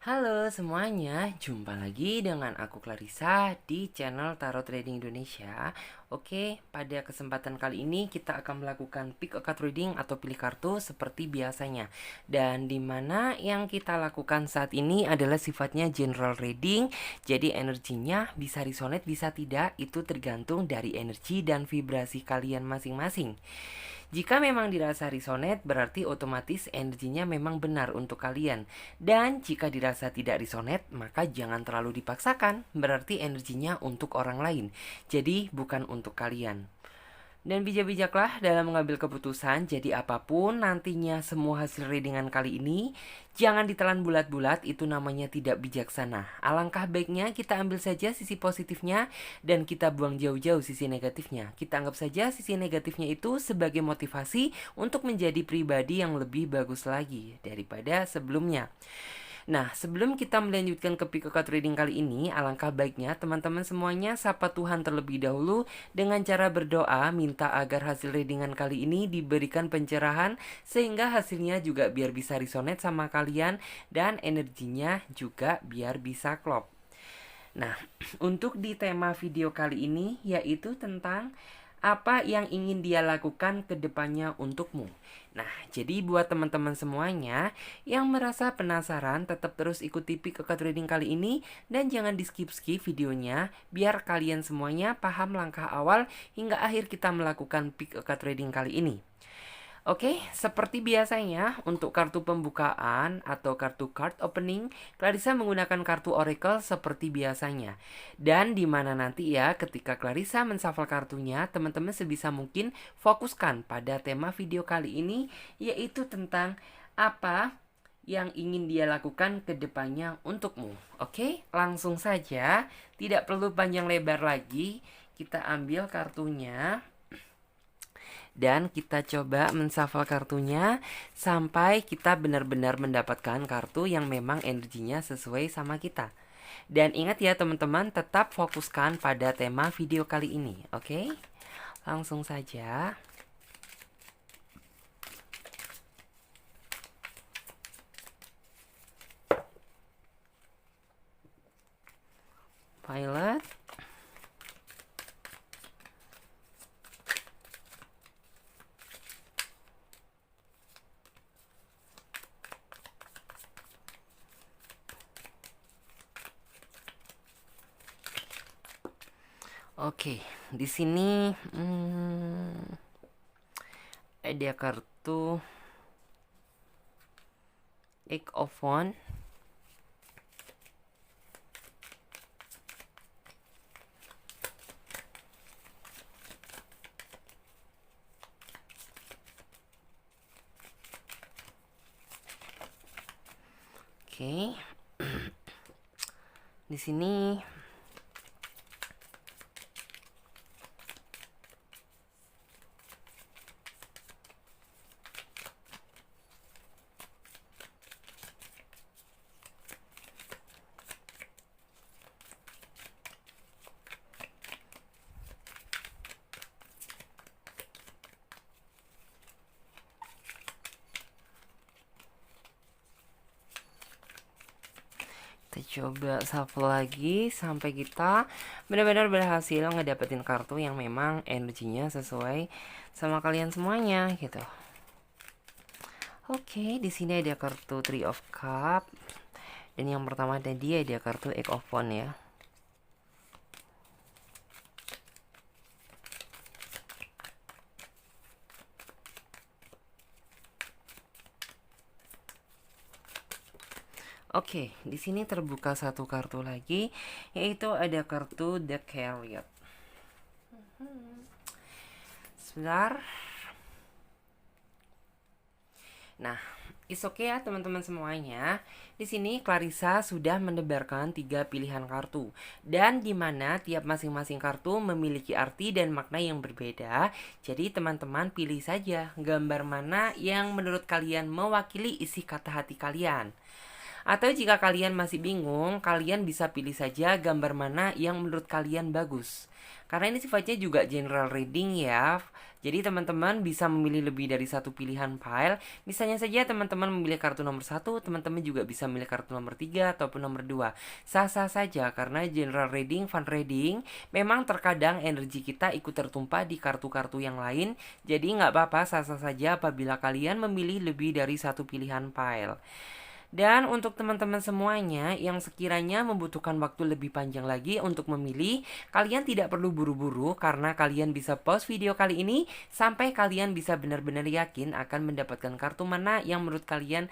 Halo semuanya, jumpa lagi dengan aku Clarissa di channel Tarot Trading Indonesia. Oke, pada kesempatan kali ini kita akan melakukan pick a card reading atau pilih kartu seperti biasanya. Dan dimana yang kita lakukan saat ini adalah sifatnya general reading. Jadi energinya bisa resonate bisa tidak, itu tergantung dari energi dan vibrasi kalian masing-masing. Jika memang dirasa resonate, berarti otomatis energinya memang benar untuk kalian. Dan jika dirasa tidak resonate, maka jangan terlalu dipaksakan, berarti energinya untuk orang lain. Jadi bukan untuk kalian. Dan bijak-bijaklah dalam mengambil keputusan. Jadi apapun nantinya semua hasil readingan kali ini, jangan ditelan bulat-bulat, itu namanya tidak bijaksana. Alangkah baiknya kita ambil saja sisi positifnya dan kita buang jauh-jauh sisi negatifnya. Kita anggap saja sisi negatifnya itu sebagai motivasi untuk menjadi pribadi yang lebih bagus lagi daripada sebelumnya. Nah, sebelum kita melanjutkan ke pick a card reading kali ini, alangkah baiknya teman-teman semuanya sapa Tuhan terlebih dahulu dengan cara berdoa, minta agar hasil readingan kali ini diberikan pencerahan sehingga hasilnya juga biar bisa resonate sama kalian dan energinya juga biar bisa klop. Nah, untuk di tema video kali ini yaitu tentang apa yang ingin dia lakukan ke depannya untukmu. Nah, jadi buat teman-teman semuanya yang merasa penasaran, tetap terus ikuti pick a card reading kali ini dan jangan di skip-skip videonya biar kalian semuanya paham langkah awal hingga akhir kita melakukan pick a card reading kali ini. Oke, seperti biasanya untuk kartu pembukaan atau kartu card opening, Clarissa menggunakan kartu oracle seperti biasanya. Dan di mana nanti ya ketika Clarissa menshuffle kartunya, teman-teman sebisa mungkin fokuskan pada tema video kali ini, yaitu tentang apa yang ingin dia lakukan ke depannya untukmu. Oke, langsung saja, tidak perlu panjang lebar lagi, kita ambil kartunya. Dan kita coba menshuffle kartunya sampai kita benar-benar mendapatkan kartu yang memang energinya sesuai sama kita. Dan ingat ya teman-teman, tetap fokuskan pada tema video kali ini, oke? Langsung saja. Violet. Oke, di sini ada kartu Eight of Wands. Oke. Di sini kita coba shuffle lagi sampai kita benar-benar berhasil ngedapetin kartu yang memang energinya sesuai sama kalian semuanya gitu. Oke, di sini ada kartu Three of Cup dan yang pertama tadi ada kartu Eight of Wands ya. Oke, di sini terbuka satu kartu lagi, yaitu ada kartu The Chariot. Sebentar. Nah, is okay ya teman-teman semuanya. Di sini Clarissa sudah mendebarkan 3 pilihan kartu dan di mana tiap masing-masing kartu memiliki arti dan makna yang berbeda. Jadi teman-teman pilih saja gambar mana yang menurut kalian mewakili isi kata hati kalian. Atau jika kalian masih bingung, kalian bisa pilih saja gambar mana yang menurut kalian bagus. Karena ini sifatnya juga general reading ya. Jadi teman-teman bisa memilih lebih dari satu pilihan pile. Misalnya saja teman-teman memilih kartu nomor 1, teman-teman juga bisa memilih kartu nomor 3 ataupun nomor 2. Sah-sah saja karena general reading, fun reading, memang terkadang energi kita ikut tertumpah di kartu-kartu yang lain. Jadi nggak apa-apa, sah-sah saja apabila kalian memilih lebih dari satu pilihan pile. Dan untuk teman-teman semuanya yang sekiranya membutuhkan waktu lebih panjang lagi untuk memilih, kalian tidak perlu buru-buru karena kalian bisa pause video kali ini sampai kalian bisa benar-benar yakin akan mendapatkan kartu mana yang menurut kalian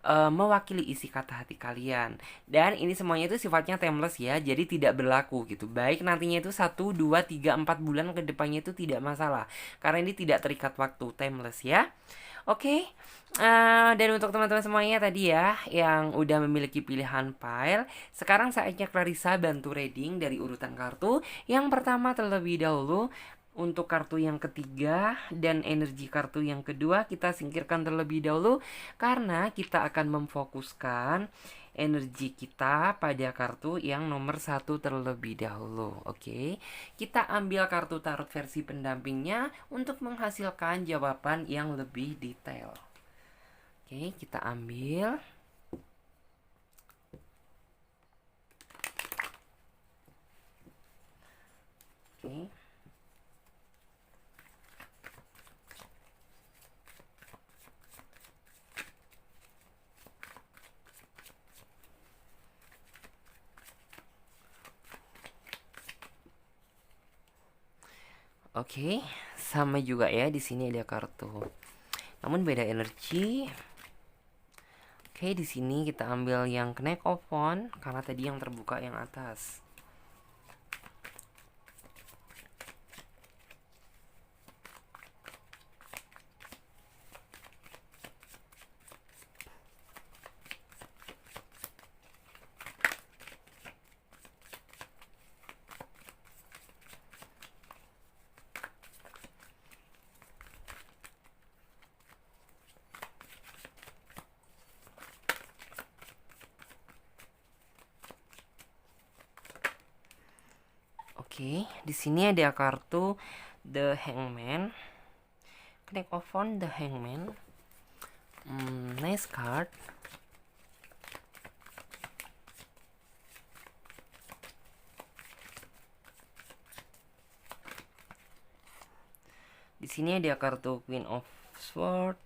mewakili isi kata hati kalian. Dan ini semuanya itu sifatnya timeless ya, jadi tidak berlaku gitu. Baik nantinya itu 1, 2, 3, 4 bulan ke depannya itu tidak masalah. Karena ini tidak terikat waktu, timeless ya. Oke, dan untuk teman-teman semuanya tadi ya yang udah memiliki pilihan file, sekarang saatnya Clarissa bantu reading dari urutan kartu. Yang pertama terlebih dahulu untuk kartu yang ketiga dan energi kartu yang kedua kita singkirkan terlebih dahulu karena kita akan memfokuskan energi kita pada kartu yang nomor 1 terlebih dahulu. Oke, kita ambil kartu tarot versi pendampingnya untuk menghasilkan jawaban yang lebih detail. Oke, kita ambil. Oke. Oke, sama juga ya di sini ada kartu. Namun beda energi. Oke, di sini kita ambil yang Knight of Wands karena tadi yang terbuka yang atas. Oke, di sini ada kartu The Hangman, Knight of Wands, The Hangman. Nice card. Di sini ada kartu Queen of Swords.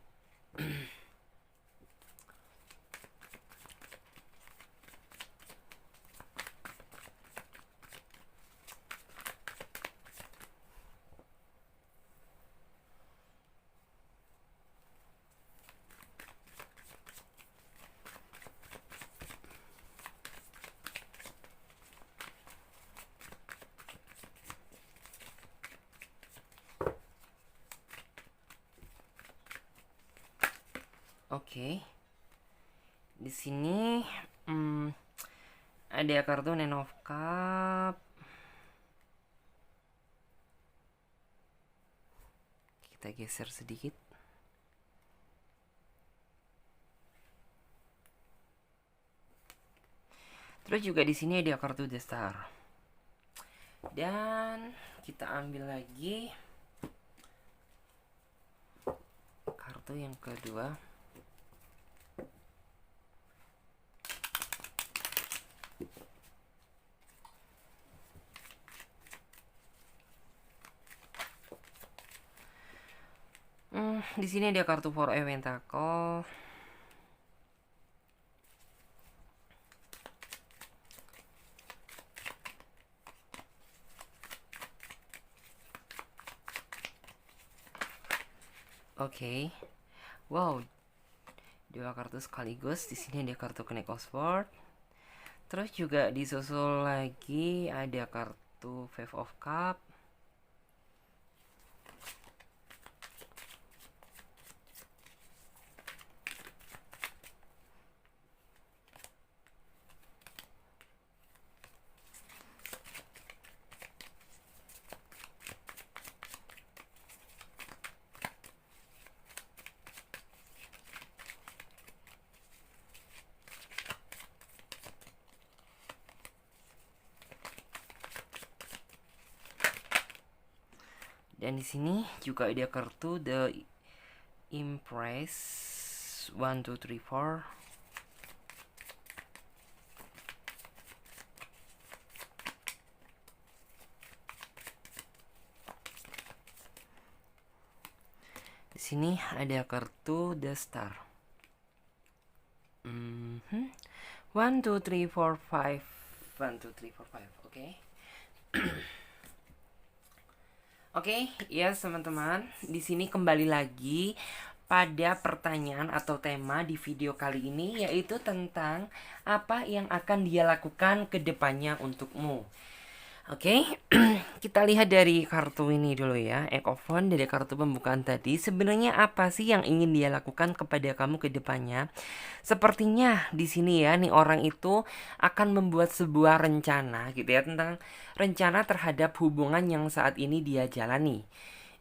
Oke. Di sini ada kartu Nine of Cup. Kita geser sedikit. Terus juga di sini ada kartu The Star. Dan kita ambil lagi kartu yang kedua. Di sini ada kartu Four of Pentacles. Oke. Wow. Dua kartu sekaligus. Di sini ada kartu Knight of Swords. Terus juga disusul lagi ada kartu Five of Cup. Dan di sini juga ada kartu The Impress 1 2 3 4. Di sini ada kartu The Star. 1 2 3 4 5. 1 2 3 4 5. Oke. Oke, ya teman-teman, di sini kembali lagi pada pertanyaan atau tema di video kali ini, yaitu tentang apa yang akan dia lakukan ke depannya untukmu. Oke, kita lihat dari kartu ini dulu ya. Egg of Wands dari kartu pembukaan tadi. Sebenarnya apa sih yang ingin dia lakukan kepada kamu ke depannya? Sepertinya di sini ya, nih orang itu akan membuat sebuah rencana gitu ya, tentang rencana terhadap hubungan yang saat ini dia jalani.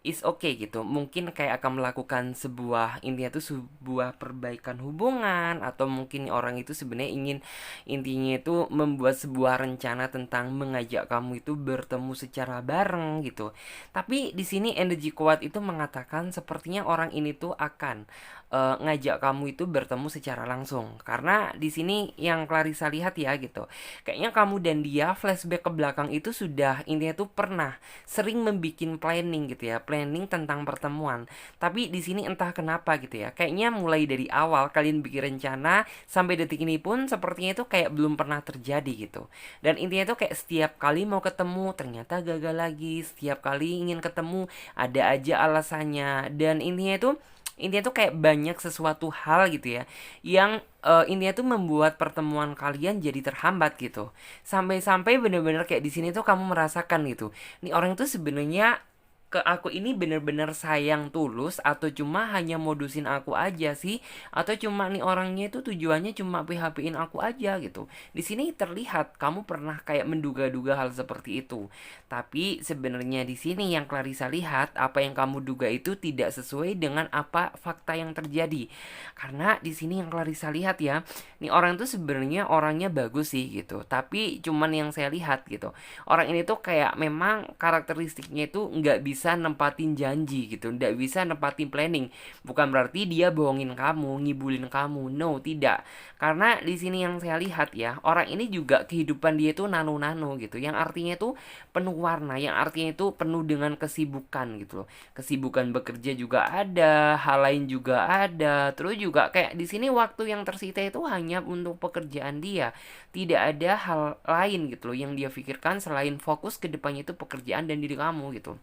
Is okay gitu, mungkin kayak akan melakukan sebuah, intinya tuh sebuah perbaikan hubungan, atau mungkin orang itu sebenarnya ingin, intinya itu membuat sebuah rencana tentang mengajak kamu itu bertemu secara bareng gitu. Tapi di sini energi kuat itu mengatakan sepertinya orang ini tuh akan ngajak kamu itu bertemu secara langsung, karena di sini yang Clarissa lihat ya gitu, kayaknya kamu dan dia flashback ke belakang itu sudah, intinya tuh pernah sering membikin planning gitu ya, planning tentang pertemuan. Tapi di sini entah kenapa gitu ya, kayaknya mulai dari awal kalian bikin rencana sampai detik ini pun sepertinya itu kayak belum pernah terjadi gitu. Dan intinya itu kayak setiap kali mau ketemu ternyata gagal lagi, setiap kali ingin ketemu ada aja alasannya. Dan intinya tuh kayak banyak sesuatu hal gitu ya, yang intinya tuh membuat pertemuan kalian jadi terhambat gitu. Sampai-sampai bener-bener kayak di sini tuh kamu merasakan gitu, nih orang itu sebenarnya ke aku ini bener-bener sayang tulus, atau cuma hanya modusin aku aja sih, atau cuma nih orangnya itu tujuannya cuma PHP-in aku aja gitu. Di sini terlihat kamu pernah kayak menduga-duga hal seperti itu. Tapi sebenarnya di sini yang Clarissa lihat, apa yang kamu duga itu tidak sesuai dengan apa fakta yang terjadi. Karena di sini yang Clarissa lihat ya, nih orang itu sebenarnya orangnya bagus sih gitu. Tapi cuman yang saya lihat gitu, orang ini tuh kayak memang karakteristiknya itu nggak bisa nempatin janji gitu, nggak bisa nempatin planning. Bukan berarti dia bohongin kamu, ngibulin kamu, no, tidak. Karena di sini yang saya lihat ya, orang ini juga kehidupan dia tuh nano-nano gitu, yang artinya tuh penuh warna, yang artinya itu penuh dengan kesibukan gitu loh. Kesibukan bekerja juga ada, hal lain juga ada. Terus juga kayak di sini waktu yang tersita itu hanya untuk pekerjaan dia. Tidak ada hal lain gitu loh yang dia pikirkan selain fokus ke depannya itu pekerjaan dan diri kamu gitu.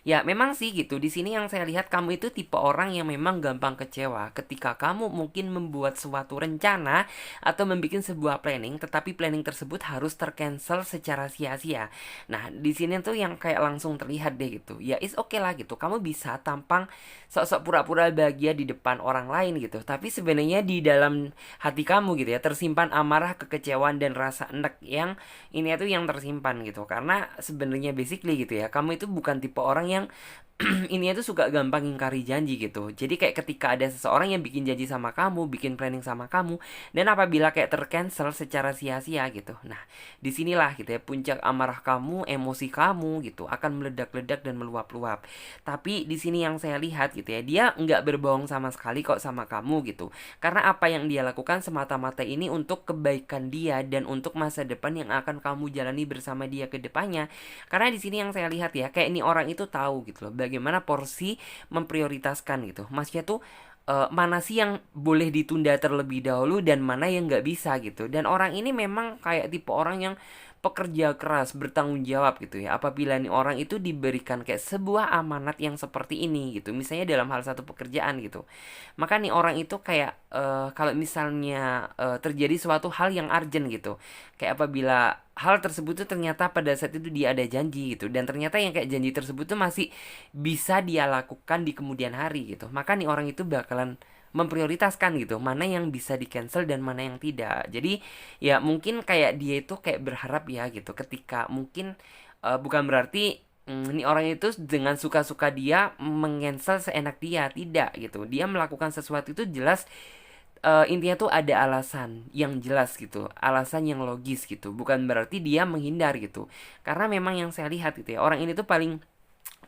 Ya memang sih gitu, di sini yang saya lihat kamu itu tipe orang yang memang gampang kecewa ketika kamu mungkin membuat suatu rencana atau membuat sebuah planning, tetapi planning tersebut harus tercancel secara sia-sia. Nah di sini tuh yang kayak langsung terlihat deh gitu. Ya is okay lah gitu, kamu bisa tampang sok-sok pura-pura bahagia di depan orang lain gitu, tapi sebenarnya di dalam hati kamu gitu ya tersimpan amarah, kekecewaan, dan rasa enek yang ini tuh yang tersimpan gitu. Karena sebenarnya basically gitu ya, kamu itu bukan tipe orang yang ini tuh suka gampang ingkari janji gitu. Jadi kayak ketika ada seseorang yang bikin janji sama kamu, bikin planning sama kamu, dan apabila kayak tercancel secara sia-sia gitu. Nah, disinilah gitu ya puncak amarah kamu, emosi kamu gitu akan meledak-ledak dan meluap-luap. Tapi di sini yang saya lihat gitu ya, dia nggak berbohong sama sekali kok sama kamu gitu. Karena apa yang dia lakukan semata-mata ini untuk kebaikan dia dan untuk masa depan yang akan kamu jalani bersama dia ke depannya. Karena di sini yang saya lihat ya, kayak ini orang itu tahu gitu loh bagaimana porsi memprioritaskan gitu. Maksudnya tuh mana sih yang boleh ditunda terlebih dahulu dan mana yang nggak bisa gitu. Dan orang ini memang kayak tipe orang yang pekerja keras, bertanggung jawab gitu ya. Apabila nih orang itu diberikan kayak sebuah amanat yang seperti ini gitu, misalnya dalam hal satu pekerjaan gitu, maka nih orang itu kayak kalau misalnya terjadi suatu hal yang urgent gitu, kayak apabila hal tersebut tuh ternyata pada saat itu dia ada janji gitu, dan ternyata yang kayak janji tersebut tuh masih bisa dia lakukan di kemudian hari gitu, maka nih orang itu bakalan memprioritaskan gitu mana yang bisa di cancel dan mana yang tidak. Jadi ya mungkin kayak dia itu kayak berharap ya gitu, ketika mungkin bukan berarti ini orang itu dengan suka-suka dia mengancel seenak dia, tidak gitu. Dia melakukan sesuatu itu jelas intinya tuh ada alasan yang jelas gitu, alasan yang logis gitu. Bukan berarti dia menghindar gitu. Karena memang yang saya lihat gitu ya, orang ini tuh paling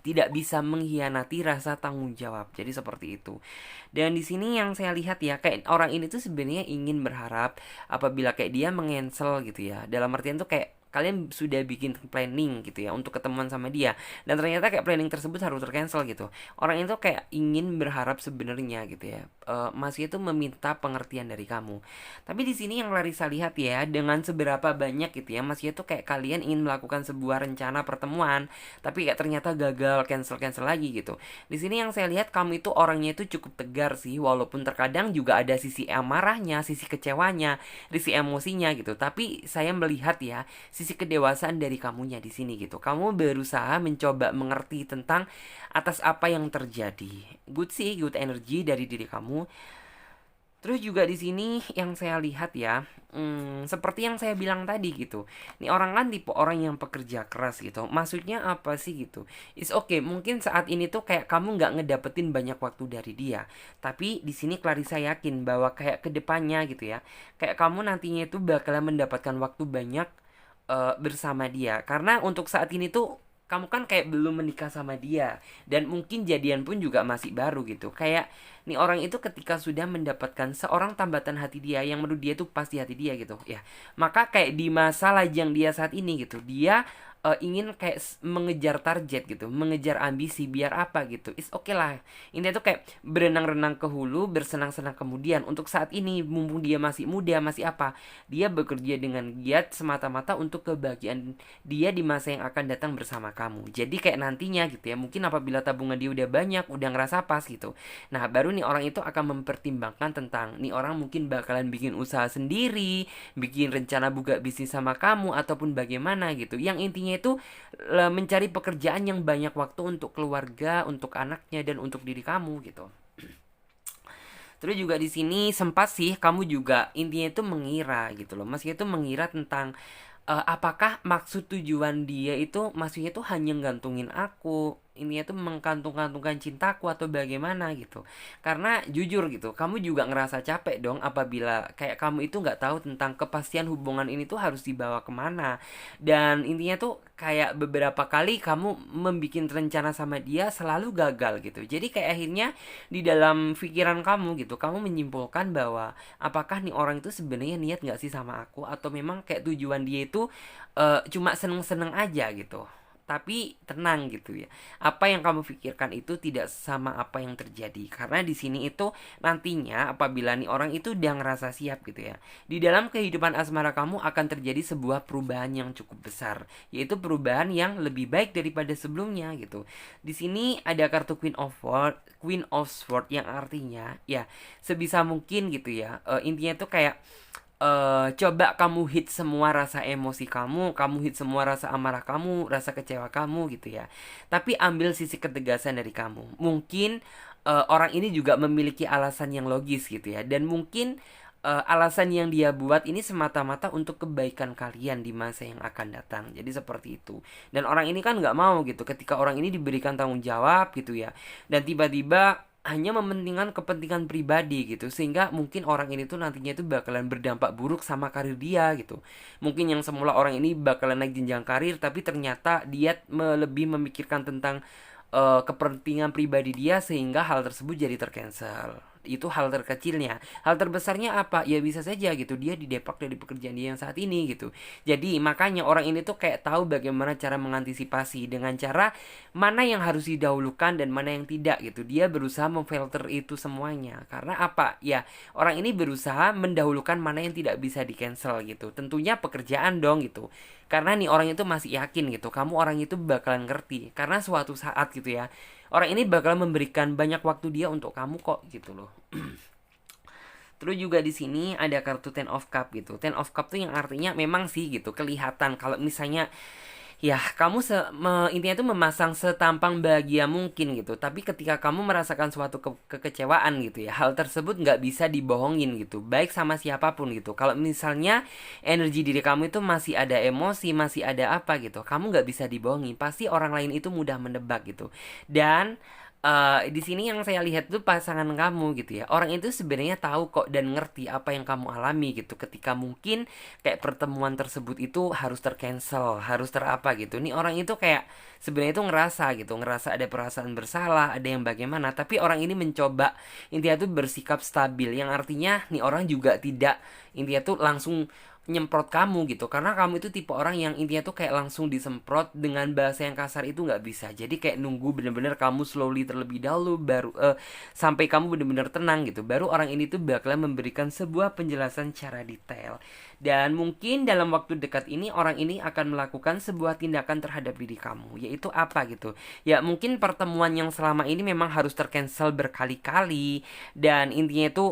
tidak bisa mengkhianati rasa tanggung jawab. Jadi seperti itu. Dan di sini yang saya lihat ya, kayak orang ini tuh sebenarnya ingin berharap apabila kayak dia mengcancel gitu ya. Dalam artian tuh kayak kalian sudah bikin planning gitu ya untuk ketemuan sama dia, dan ternyata kayak planning tersebut harus tercancel gitu. Orang itu kayak ingin berharap sebenarnya gitu ya, masih itu meminta pengertian dari kamu. Tapi di sini yang Larissa lihat ya, dengan seberapa banyak gitu ya, masih itu kayak kalian ingin melakukan sebuah rencana pertemuan, tapi kayak ternyata gagal, cancel lagi gitu. Di sini yang saya lihat, kamu itu orangnya itu cukup tegar sih, walaupun terkadang juga ada sisi amarahnya, sisi kecewanya, sisi emosinya gitu. Tapi saya melihat ya, sisi kedewasaan dari kamunya di sini gitu. Kamu berusaha mencoba mengerti tentang atas apa yang terjadi. Good sih, good energy dari diri kamu. Terus juga di sini yang saya lihat ya, seperti yang saya bilang tadi gitu. Nih orang kan tipe orang yang pekerja keras gitu. Maksudnya apa sih gitu? It's okay, mungkin saat ini tuh kayak kamu nggak ngedapetin banyak waktu dari dia. Tapi di sini Clarissa yakin bahwa kayak kedepannya gitu ya, kayak kamu nantinya itu bakalan mendapatkan waktu banyak bersama dia. Karena untuk saat ini tuh kamu kan kayak belum menikah sama dia, dan mungkin jadian pun juga masih baru gitu. Kayak nih orang itu ketika sudah mendapatkan seorang tambatan hati dia yang menurut dia tuh pasti hati dia gitu ya, maka kayak di masa lajang dia saat ini gitu, dia ingin kayak mengejar target gitu, mengejar ambisi, biar apa gitu. It's okay lah. Ini tuh kayak berenang-renang ke hulu, bersenang-senang kemudian. Untuk saat ini mumpung dia masih muda, masih apa, dia bekerja dengan giat semata-mata untuk kebahagiaan dia di masa yang akan datang bersama kamu. Jadi kayak nantinya gitu ya, mungkin apabila tabungan dia udah banyak, udah ngerasa pas gitu, nah baru nih orang itu akan mempertimbangkan tentang nih orang mungkin bakalan bikin usaha sendiri, bikin rencana buka bisnis sama kamu, ataupun bagaimana gitu. Yang intinya itu mencari pekerjaan yang banyak waktu untuk keluarga, untuk anaknya, dan untuk diri kamu gitu. Terus juga di sini sempat sih kamu juga intinya itu mengira gitu loh. Masih itu mengira tentang apakah maksud tujuan dia itu maksudnya itu hanya gantungin aku, ini tuh mengkantung-kantungkan cintaku, atau bagaimana gitu. Karena jujur gitu, kamu juga ngerasa capek dong apabila kayak kamu itu nggak tahu tentang kepastian hubungan ini tuh harus dibawa kemana. Dan intinya tuh kayak beberapa kali kamu membuat rencana sama dia selalu gagal gitu. Jadi kayak akhirnya di dalam pikiran kamu gitu, kamu menyimpulkan bahwa apakah nih orang itu sebenarnya niat nggak sih sama aku, atau memang kayak tujuan dia itu cuma seneng-seneng aja gitu. Tapi tenang gitu ya, apa yang kamu pikirkan itu tidak sama apa yang terjadi. Karena di sini itu nantinya apabila nih orang itu udah ngerasa siap gitu ya, di dalam kehidupan asmara kamu akan terjadi sebuah perubahan yang cukup besar, yaitu perubahan yang lebih baik daripada sebelumnya gitu. Di sini ada kartu Queen of Swords yang artinya ya sebisa mungkin gitu ya, intinya tuh kayak coba kamu hit semua rasa emosi kamu hit semua rasa amarah kamu, rasa kecewa kamu gitu ya. Tapi ambil sisi ketegasan dari kamu. Mungkin orang ini juga memiliki alasan yang logis gitu ya. Dan mungkin alasan yang dia buat ini semata-mata untuk kebaikan kalian di masa yang akan datang. Jadi seperti itu. Dan orang ini kan nggak mau gitu ketika orang ini diberikan tanggung jawab gitu ya, dan tiba-tiba hanya mementingkan kepentingan pribadi gitu, sehingga mungkin orang ini tuh nantinya itu bakalan berdampak buruk sama karir dia gitu. Mungkin yang semula orang ini bakalan naik jenjang karir, tapi ternyata dia lebih memikirkan tentang kepentingan pribadi dia, sehingga hal tersebut jadi tercancel. Itu hal terkecilnya. Hal terbesarnya apa? Ya bisa saja gitu, dia didepak dari pekerjaan dia yang saat ini gitu. Jadi makanya orang ini tuh kayak tahu bagaimana cara mengantisipasi, dengan cara mana yang harus didahulukan dan mana yang tidak gitu. Dia berusaha memfilter itu semuanya. Karena apa? Ya orang ini berusaha mendahulukan mana yang tidak bisa di cancel gitu. Tentunya pekerjaan dong gitu. Karena nih orang itu masih yakin gitu, kamu orang itu bakalan ngerti. Karena suatu saat gitu ya, orang ini bakal memberikan banyak waktu dia untuk kamu kok gitu loh. Terus juga di sini ada kartu Ten of Cup gitu. Ten of Cup tuh yang artinya memang sih gitu kelihatan kalau misalnya ya kamu intinya tuh memasang setampang bahagia mungkin gitu. Tapi ketika kamu merasakan suatu kekecewaan gitu ya, hal tersebut nggak bisa dibohongin gitu, baik sama siapapun gitu. Kalau misalnya energi diri kamu itu masih ada emosi, masih ada apa gitu, kamu nggak bisa dibohongin. Pasti orang lain itu mudah menebak gitu. Dan di sini yang saya lihat tuh pasangan kamu gitu ya. Orang itu sebenarnya tahu kok dan ngerti apa yang kamu alami gitu. Ketika mungkin kayak pertemuan tersebut itu harus tercancel, harus terapa gitu. Nih orang itu kayak sebenarnya itu ngerasa gitu, ngerasa ada perasaan bersalah, ada yang bagaimana. Tapi orang ini mencoba intinya tuh bersikap stabil. Yang artinya nih orang juga tidak intinya tuh langsung nyemprot kamu gitu, karena kamu itu tipe orang yang intinya tuh kayak langsung disemprot dengan bahasa yang kasar itu nggak bisa. Jadi kayak nunggu bener-bener kamu slowly terlebih dahulu, baru sampai kamu bener-bener tenang gitu, baru orang ini tuh bakalan memberikan sebuah penjelasan secara detail. Dan mungkin dalam waktu dekat ini orang ini akan melakukan sebuah tindakan terhadap diri kamu, yaitu apa gitu ya, mungkin pertemuan yang selama ini memang harus tercancel berkali-kali. Dan intinya itu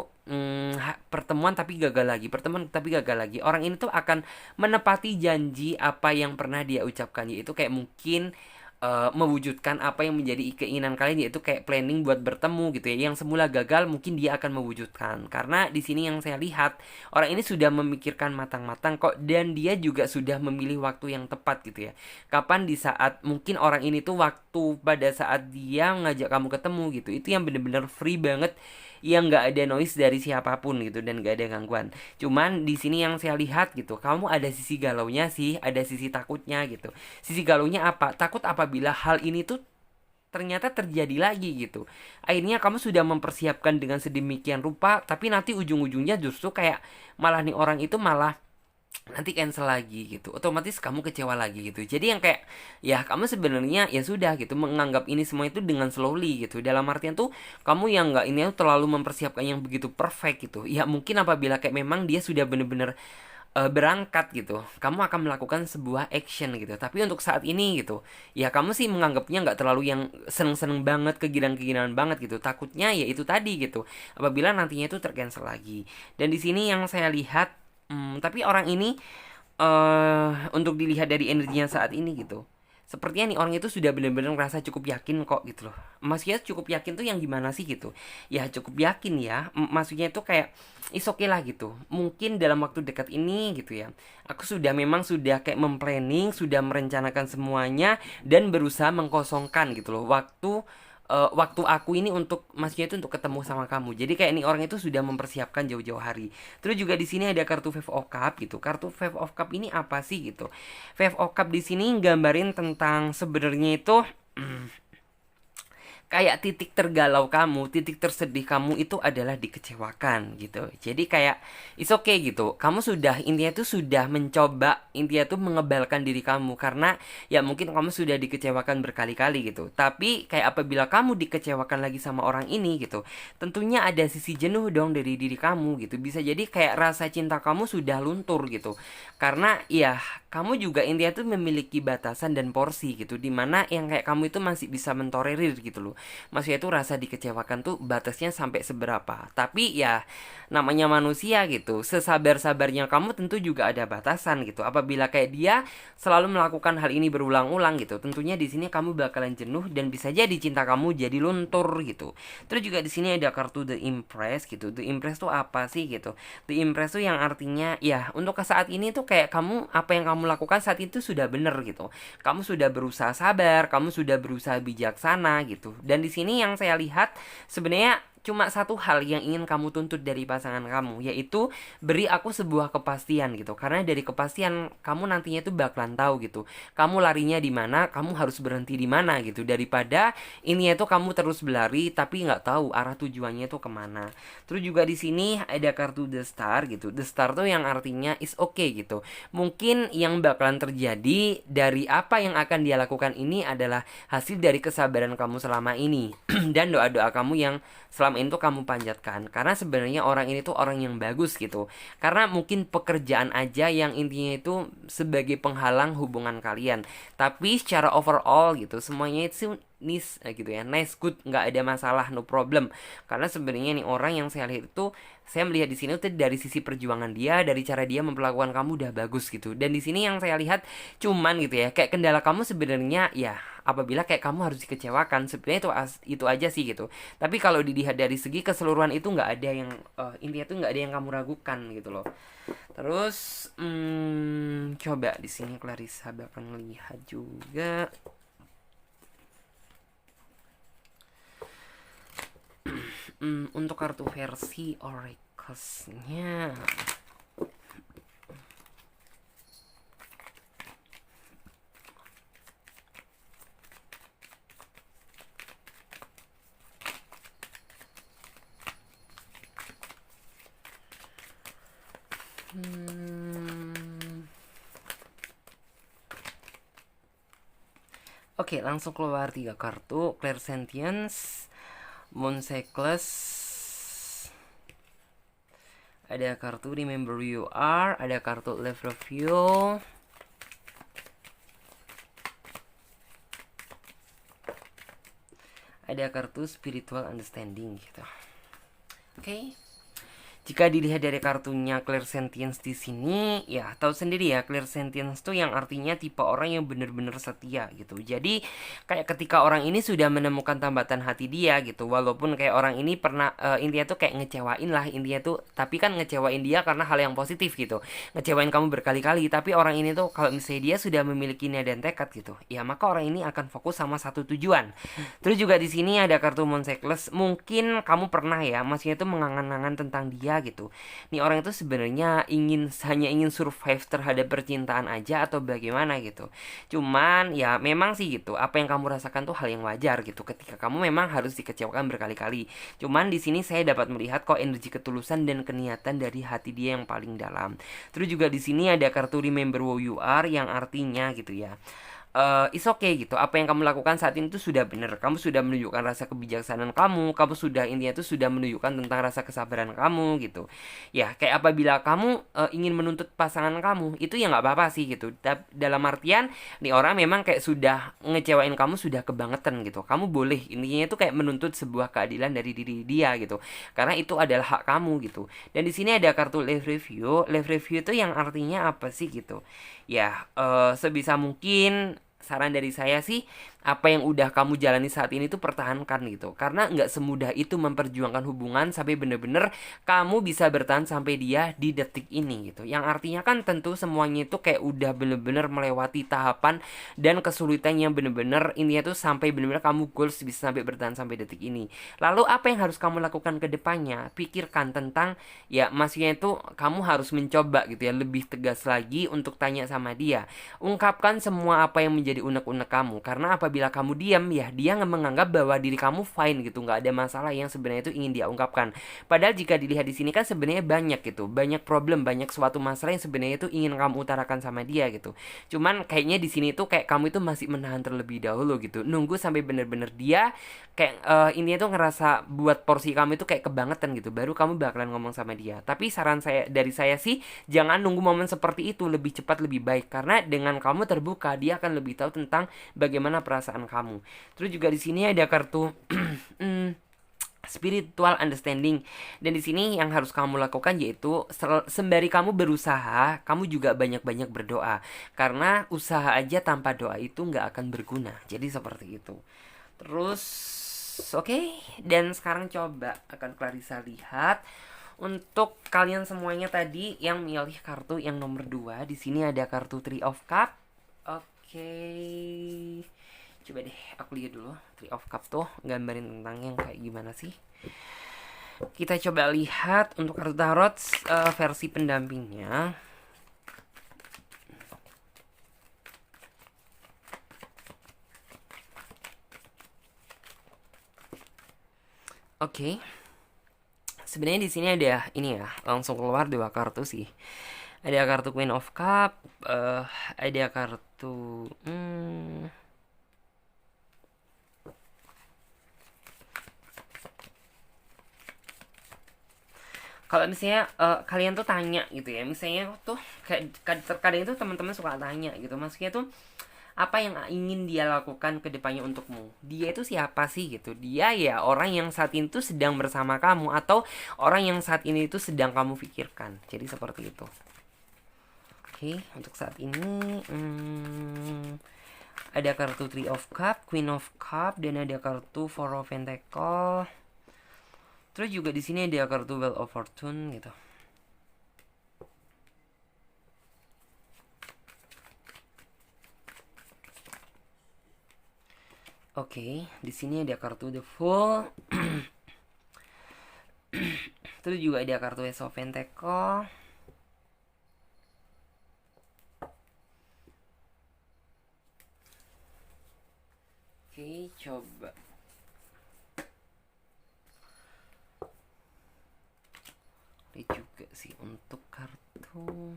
pertemuan tapi gagal lagi, pertemuan tapi gagal lagi. Orang ini tuh akan menepati janji apa yang pernah dia ucapkan, yaitu kayak mungkin mewujudkan apa yang menjadi keinginan kalian, yaitu kayak planning buat bertemu gitu ya. Yang semula gagal mungkin dia akan mewujudkan. Karena di sini yang saya lihat orang ini sudah memikirkan matang-matang kok, dan dia juga sudah memilih waktu yang tepat gitu ya. Kapan di saat mungkin orang ini tuh waktu pada saat dia ngajak kamu ketemu gitu, itu yang bener-bener free banget, yang nggak ada noise dari siapapun gitu dan nggak ada gangguan. Cuman di sini yang saya lihat gitu, kamu ada sisi galaunya sih, ada sisi takutnya gitu. Sisi galaunya apa? Takut apabila hal ini tuh ternyata terjadi lagi gitu. Akhirnya kamu sudah mempersiapkan dengan sedemikian rupa, tapi nanti ujung-ujungnya justru kayak malah nih orang itu malah nanti cancel lagi gitu, otomatis kamu kecewa lagi gitu. Jadi yang kayak ya kamu sebenarnya ya sudah gitu menganggap ini semua itu dengan slowly gitu, dalam artian tuh kamu yang nggak ini tuh terlalu mempersiapkan yang begitu perfect gitu ya. Mungkin apabila kayak memang dia sudah bener-bener berangkat gitu, kamu akan melakukan sebuah action gitu. Tapi untuk saat ini gitu ya, kamu sih menganggapnya nggak terlalu yang seneng-seneng banget, kegilaan-kegilaan banget gitu. Takutnya ya itu tadi gitu, apabila nantinya itu tercancel lagi. Dan di sini yang saya lihat, tapi orang ini untuk dilihat dari energinya saat ini gitu, sepertinya nih orang itu sudah benar-benar merasa cukup yakin kok gitu loh. Maksudnya cukup yakin tuh yang gimana sih gitu? Ya cukup yakin ya. Maksudnya itu kayak is okay lah gitu. Mungkin dalam waktu dekat ini gitu ya, aku sudah memang sudah kayak memplanning, sudah merencanakan semuanya dan berusaha mengkosongkan gitu loh waktu aku ini untuk maksudnya itu untuk ketemu sama kamu. Jadi kayak ini orang itu sudah mempersiapkan jauh-jauh hari. Terus juga di sini ada kartu Five of Cup gitu. Kartu Five of Cup ini apa sih gitu? Five of Cup di sini gambarin tentang sebenarnya itu kayak titik tergalau kamu, titik tersedih kamu itu adalah dikecewakan gitu. Jadi kayak it's okay gitu. Kamu sudah intinya tuh sudah mencoba intinya tuh mengebalkan diri kamu, karena ya mungkin kamu sudah dikecewakan berkali-kali gitu. Tapi kayak apabila kamu dikecewakan lagi sama orang ini gitu, tentunya ada sisi jenuh dong dari diri kamu gitu. Bisa jadi kayak rasa cinta kamu sudah luntur gitu. Karena ya kamu juga intinya tuh memiliki batasan dan porsi gitu, dimana yang kayak kamu itu masih bisa mentolerir gitu loh. Maksudnya itu rasa dikecewakan tuh batasnya sampai seberapa. Tapi ya namanya manusia gitu, sesabar-sabarnya kamu tentu juga ada batasan gitu. Apabila kayak dia selalu melakukan hal ini berulang-ulang gitu, tentunya di sini kamu bakalan jenuh dan bisa jadi cinta kamu jadi luntur gitu. Terus juga di sini ada kartu The Empress gitu. The Empress tuh apa sih gitu? The Empress tuh yang artinya ya untuk ke saat ini tuh kayak kamu apa yang kamu lakukan saat itu sudah bener gitu. Kamu sudah berusaha sabar, kamu sudah berusaha bijaksana gitu. Dan di sini yang saya lihat sebenarnya cuma satu hal yang ingin kamu tuntut dari pasangan kamu, yaitu beri aku sebuah kepastian gitu. Karena dari kepastian kamu nantinya itu bakalan tahu gitu, kamu larinya di mana, kamu harus berhenti di mana gitu, daripada ini itu kamu terus berlari tapi nggak tahu arah tujuannya itu kemana. Terus juga di sini ada kartu The Star gitu. The Star tuh yang artinya is okay gitu. Mungkin yang bakalan terjadi dari apa yang akan dia lakukan ini adalah hasil dari kesabaran kamu selama ini dan doa-doa kamu yang selama ini tuh kamu panjatkan. Karena sebenarnya orang ini tuh orang yang bagus gitu. Karena mungkin pekerjaan aja yang intinya itu sebagai penghalang hubungan kalian. Tapi secara overall gitu semuanya itu nice gitu ya, nice, good, nggak ada masalah, no problem. Karena sebenarnya nih orang yang saya lihat itu, saya melihat di sini tuh dari sisi perjuangan dia, dari cara dia memperlakukan kamu udah bagus gitu. Dan di sini yang saya lihat cuman gitu ya, kayak kendala kamu sebenarnya ya apabila kayak kamu harus dikecewakan, sebenarnya itu aja sih gitu. Tapi kalau dilihat dari segi keseluruhan itu nggak ada yang intinya tuh nggak ada yang kamu ragukan gitu loh. Terus coba di sini Clarissa bakal melihat juga. Untuk kartu versi Oracles-nya. Oke, langsung keluar 3 kartu. Clairsentience, Mooncyclus, ada kartu Remember Who You Are, ada kartu Life Review, ada kartu Spiritual Understanding gitu. Oke. Jika dilihat dari kartunya Clairsentience di sini, ya tahu sendiri ya, Clairsentience tuh yang artinya tipe orang yang benar-benar setia gitu. Jadi kayak ketika orang ini sudah menemukan tambatan hati dia gitu, walaupun kayak orang ini pernah intinya tuh kayak ngecewain lah intinya tuh, tapi kan ngecewain dia karena hal yang positif gitu, ngecewain kamu berkali-kali, tapi orang ini tuh kalau misalnya dia sudah memiliki niat dan tekad gitu, ya maka orang ini akan fokus sama satu tujuan. Terus juga di sini ada kartu Mooncyclus, mungkin kamu pernah ya, maksudnya tuh mengangan-angan tentang dia gitu. Nih orang itu sebenarnya hanya ingin survive terhadap percintaan aja atau bagaimana gitu. Cuman ya memang sih gitu. Apa yang kamu rasakan tuh hal yang wajar gitu. Ketika kamu memang harus dikecewakan berkali-kali. Cuman di sini saya dapat melihat kok energi ketulusan dan keniatan dari hati dia yang paling dalam. Terus juga di sini ada kartu Remember Who You Are yang artinya gitu ya, it's okay gitu. Apa yang kamu lakukan saat ini tuh sudah benar. Kamu sudah menunjukkan rasa kebijaksanaan kamu. Kamu sudah intinya tuh sudah menunjukkan tentang rasa kesabaran kamu gitu. Ya kayak apabila kamu ingin menuntut pasangan kamu, itu ya nggak apa-apa sih gitu. Dalam artian nih orang memang kayak sudah ngecewain kamu sudah kebangetan gitu. Kamu boleh intinya tuh kayak menuntut sebuah keadilan dari diri dia gitu. Karena itu adalah hak kamu gitu. Dan di sini ada kartu life review. Life review itu yang artinya apa sih gitu? Ya sebisa mungkin saran dari saya sih, apa yang udah kamu jalani saat ini tuh pertahankan gitu. Karena nggak semudah itu memperjuangkan hubungan sampai bener-bener kamu bisa bertahan sampai dia di detik ini gitu. Yang artinya kan tentu semuanya itu kayak udah bener-bener melewati tahapan dan kesulitan yang bener-bener ini tuh sampai bener-bener kamu goals bisa sampai bertahan sampai detik ini. Lalu apa yang harus kamu lakukan ke depannya? Pikirkan tentang ya maksudnya itu kamu harus mencoba gitu ya, lebih tegas lagi untuk tanya sama dia. Ungkapkan semua apa yang menjadi unek-unek kamu. Karena apabila kamu diam ya dia menganggap bahwa diri kamu fine gitu, nggak ada masalah yang sebenarnya itu ingin dia ungkapkan. Padahal jika dilihat di sini kan sebenarnya banyak gitu, banyak problem, banyak suatu masalah yang sebenarnya itu ingin kamu utarakan sama dia gitu. Cuman kayaknya di sini tuh kayak kamu itu masih menahan terlebih dahulu gitu, nunggu sampai bener-bener dia kayak intinya tuh ngerasa buat porsi kamu itu kayak kebangetan gitu, baru kamu bakalan ngomong sama dia. Tapi saran saya dari saya sih, jangan nunggu momen seperti itu, lebih cepat lebih baik. Karena dengan kamu terbuka, dia akan lebih tahu tentang bagaimana perasaan kamu. Terus juga di sini ada kartu spiritual understanding, dan di sini yang harus kamu lakukan yaitu sembari kamu berusaha, kamu juga banyak-banyak berdoa, karena usaha aja tanpa doa itu nggak akan berguna. Jadi seperti itu. Terus oke, dan sekarang coba akan Clarissa lihat untuk kalian semuanya tadi yang milih kartu yang nomor 2. Di sini ada kartu Three of Cup. Oke. Coba deh aku lihat dulu Three of Cup tuh gambarin tentang yang kayak gimana sih. Kita coba lihat untuk kartu tarot versi pendampingnya. Oke. Sebenarnya di sini ada ini ya, langsung keluar 2 kartu sih. Ada kartu Queen of Cup, ada kartu kalau misalnya kalian tuh tanya gitu ya, misalnya tuh kayak terkadang itu teman-teman suka tanya gitu, maksudnya tuh apa yang ingin dia lakukan ke depannya untukmu. Dia itu siapa sih gitu. Dia ya orang yang saat ini tuh sedang bersama kamu, atau orang yang saat ini itu sedang kamu pikirkan. Jadi seperti itu. Oke, untuk saat ini ada kartu Three of Cup, Queen of Cup, dan ada kartu Four of Pentacle. Terus juga di sini ada kartu Wheel of Fortune gitu. Oke, di sini ada kartu The Fool. Terus juga ada kartu Ace of Pentacle. Oke, coba. Ada juga sih untuk kartu.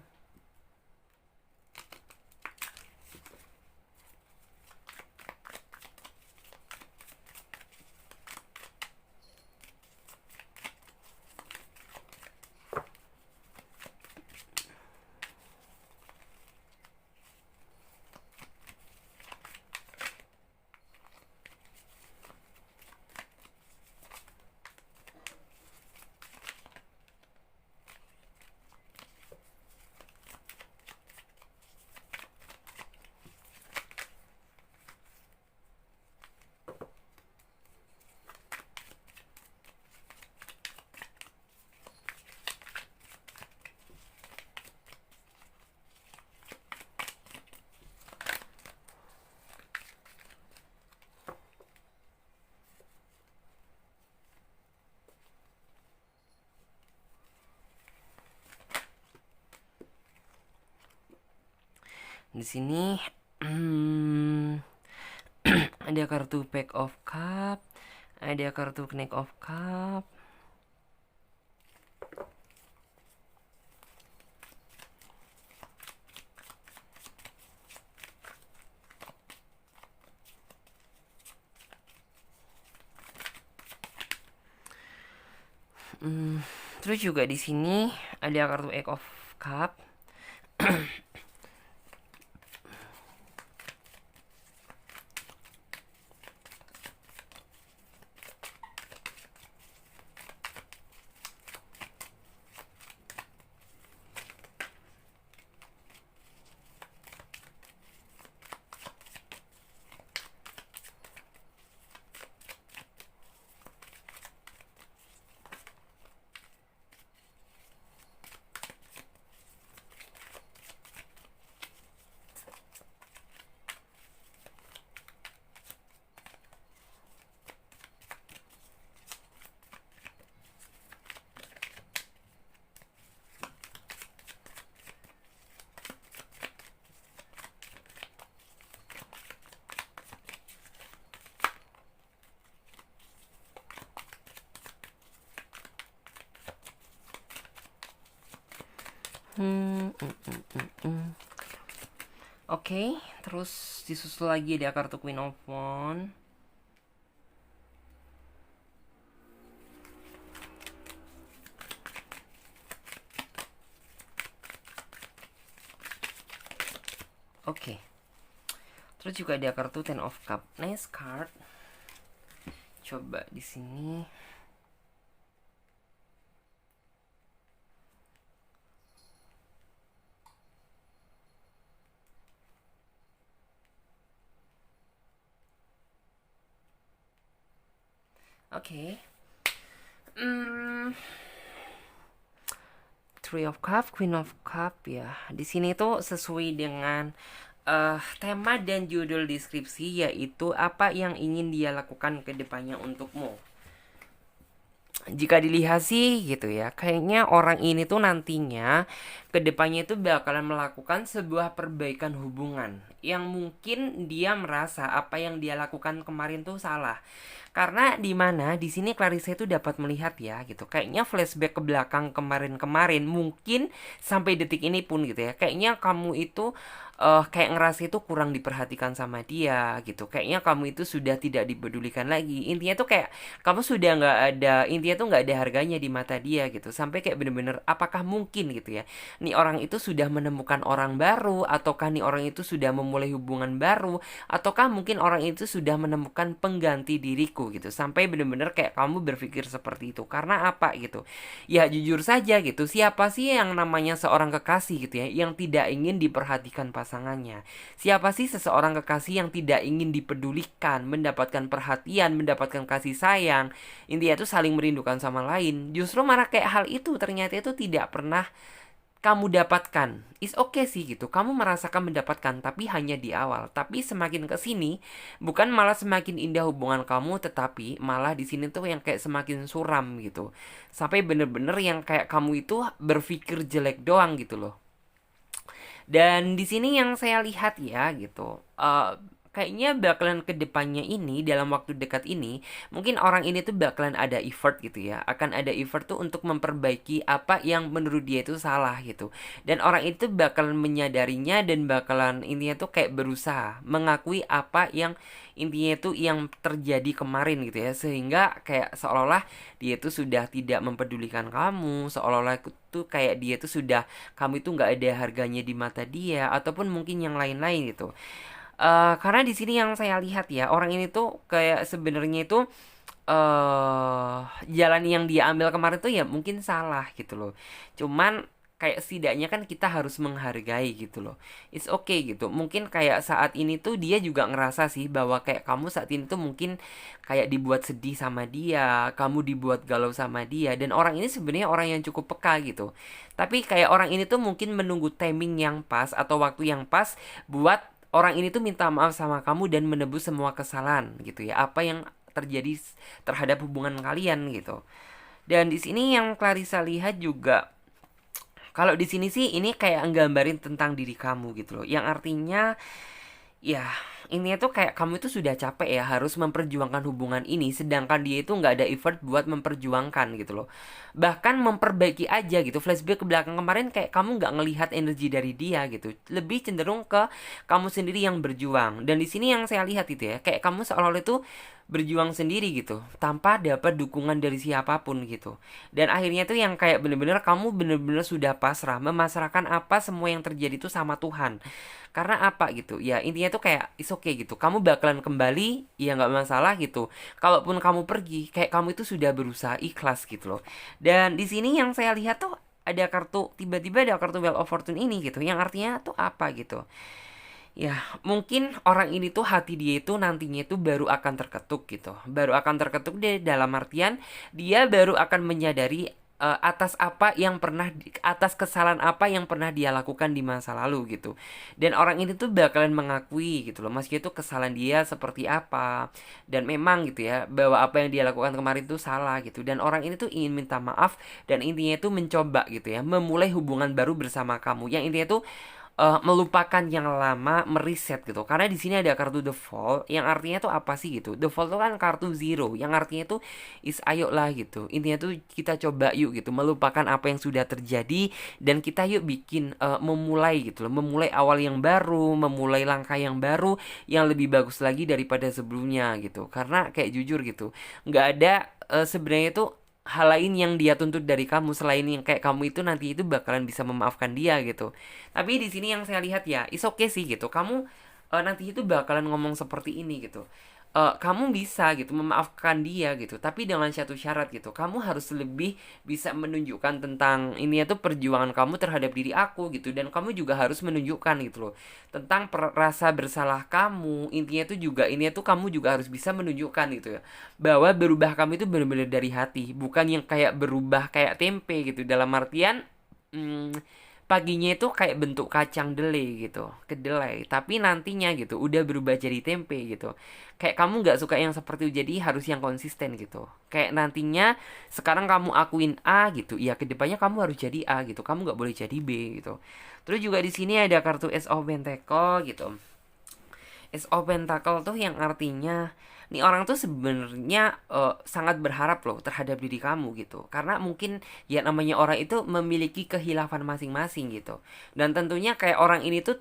Di sini ada kartu Pack of Cup, ada kartu Knight of Cup. Terus juga di sini ada kartu Egg of Cup. Oke, terus disusul lagi ada kartu Queen of Wands. Oke. Terus juga ada kartu Ten of Cup. Nice card. Coba di sini. Oke. Three of Cup, Queen of Cup ya. Di sini tuh sesuai dengan tema dan judul deskripsi, yaitu apa yang ingin dia lakukan ke depannya untukmu. Jika dilihat sih gitu ya, kayaknya orang ini tuh nantinya ke depannya itu bakalan melakukan sebuah perbaikan hubungan yang mungkin dia merasa apa yang dia lakukan kemarin tuh salah. Karena di mana di sini Clarissa itu dapat melihat ya gitu. Kayaknya flashback ke belakang kemarin-kemarin, mungkin sampai detik ini pun gitu ya. Kayaknya kamu itu kayak ngerasa itu kurang diperhatikan sama dia gitu. Kayaknya kamu itu sudah tidak dipedulikan lagi. Intinya tuh kayak kamu sudah nggak ada, intinya tuh nggak ada harganya di mata dia gitu. Sampai kayak bener-bener apakah mungkin gitu ya, nih orang itu sudah menemukan orang baru, ataukah nih orang itu sudah memulai hubungan baru, ataukah mungkin orang itu sudah menemukan pengganti diriku gitu. Sampai bener-bener kayak kamu berpikir seperti itu. Karena apa gitu ya, jujur saja gitu, siapa sih yang namanya seorang kekasih gitu ya yang tidak ingin diperhatikan pasangannya? Siapa sih seseorang kekasih yang tidak ingin dipedulikan, mendapatkan perhatian, mendapatkan kasih sayang? Intinya itu saling merindukan sama lain. Justru malah kayak hal itu ternyata itu tidak pernah kamu dapatkan. Is okay sih gitu. Kamu merasakan mendapatkan tapi hanya di awal. Tapi semakin ke sini bukan malah semakin indah hubungan kamu, tetapi malah di sini tuh yang kayak semakin suram gitu. Sampai bener-bener yang kayak kamu itu berpikir jelek doang gitu loh. Dan di sini yang saya lihat ya gitu, kayaknya bakalan ke depannya ini dalam waktu dekat ini, mungkin orang ini tuh bakalan ada effort gitu ya, akan ada effort tuh untuk memperbaiki apa yang menurut dia itu salah gitu. Dan orang itu bakalan menyadarinya dan bakalan intinya tuh kayak berusaha mengakui apa yang intinya itu yang terjadi kemarin gitu ya, sehingga kayak seolah-olah dia itu sudah tidak mempedulikan kamu, seolah-olah itu kayak dia itu sudah, kamu itu nggak ada harganya di mata dia ataupun mungkin yang lain-lain gitu. Karena di sini yang saya lihat ya, orang ini tuh kayak sebenarnya itu jalan yang dia ambil kemarin tuh ya mungkin salah gitu loh. Cuman kayak setidaknya kan kita harus menghargai gitu loh. It's okay gitu. Mungkin kayak saat ini tuh dia juga ngerasa sih bahwa kayak kamu saat ini tuh mungkin kayak dibuat sedih sama dia, kamu dibuat galau sama dia, dan orang ini sebenarnya orang yang cukup peka gitu. Tapi kayak orang ini tuh mungkin menunggu timing yang pas atau waktu yang pas buat orang ini tuh minta maaf sama kamu dan menebus semua kesalahan gitu ya. Apa yang terjadi terhadap hubungan kalian gitu. Dan di sini yang Clarissa lihat juga, kalau di sini sih ini kayak nggambarin tentang diri kamu gitu loh. Yang artinya ya ini tuh kayak kamu itu sudah capek ya harus memperjuangkan hubungan ini, sedangkan dia itu nggak ada effort buat memperjuangkan gitu loh. Bahkan memperbaiki aja gitu, flashback ke belakang kemarin kayak kamu nggak ngelihat energi dari dia gitu, lebih cenderung ke kamu sendiri yang berjuang. Dan di sini yang saya lihat itu ya, kayak kamu seolah-olah itu berjuang sendiri gitu tanpa dapat dukungan dari siapapun gitu. Dan akhirnya tuh yang kayak bener-bener kamu bener-bener sudah pasrah memasrahkan apa semua yang terjadi itu sama Tuhan. Karena apa gitu ya, intinya tuh kayak is okay gitu, kamu bakalan kembali ya nggak masalah gitu. Kalaupun kamu pergi, kayak kamu itu sudah berusaha ikhlas gitu loh. Dan di sini yang saya lihat tuh ada kartu, tiba-tiba ada kartu Wheel of Fortune ini gitu, yang artinya tuh apa gitu. Ya, mungkin orang ini tuh hati dia itu nantinya itu baru akan terketuk gitu. Baru akan terketuk dia dalam artian dia baru akan menyadari atas apa yang pernah atas kesalahan apa yang pernah dia lakukan di masa lalu gitu. Dan orang ini tuh bakalan mengakui gitu loh, meski itu kesalahan dia seperti apa, dan memang gitu ya bahwa apa yang dia lakukan kemarin tuh salah gitu. Dan orang ini tuh ingin minta maaf dan intinya itu mencoba gitu ya memulai hubungan baru bersama kamu. Yang intinya tuh melupakan yang lama, mereset gitu. Karena di sini ada kartu The Fall yang artinya tuh apa sih gitu. The Fall tuh kan kartu zero yang artinya tuh is ayo lah gitu. Intinya tuh kita coba yuk gitu, melupakan apa yang sudah terjadi dan kita yuk bikin memulai gitu loh. Memulai awal yang baru, memulai langkah yang baru yang lebih bagus lagi daripada sebelumnya gitu. Karena kayak jujur gitu, nggak ada sebenarnya tuh hal lain yang dia tuntut dari kamu selain yang kayak kamu itu nanti itu bakalan bisa memaafkan dia gitu. Tapi di sini yang saya lihat ya, is okay sih gitu. Kamu nanti itu bakalan ngomong seperti ini gitu. Kamu bisa gitu memaafkan dia gitu, tapi dengan satu syarat gitu. Kamu harus lebih bisa menunjukkan tentang ini tuh perjuangan kamu terhadap diri aku gitu, dan kamu juga harus menunjukkan gitu loh tentang rasa bersalah kamu. Intinya tuh juga ini tuh kamu juga harus bisa menunjukkan gitu ya bahwa berubah kamu itu benar-benar dari hati, bukan yang kayak berubah kayak tempe gitu. Dalam artian paginya itu kayak bentuk kacang dele gitu, kedelai, tapi nantinya gitu udah berubah jadi tempe gitu. Kayak kamu nggak suka yang seperti itu, jadi harus yang konsisten gitu. Kayak nantinya sekarang kamu akuin A gitu, ya kedepannya kamu harus jadi A gitu, kamu nggak boleh jadi B gitu. Terus juga di sini ada kartu Ace of Pentacle gitu. Ace of Pentacle tuh yang artinya nih orang tuh sebenarnya sangat berharap loh terhadap diri kamu gitu. Karena mungkin ya namanya orang itu memiliki kehilafan masing-masing gitu. Dan tentunya kayak orang ini tuh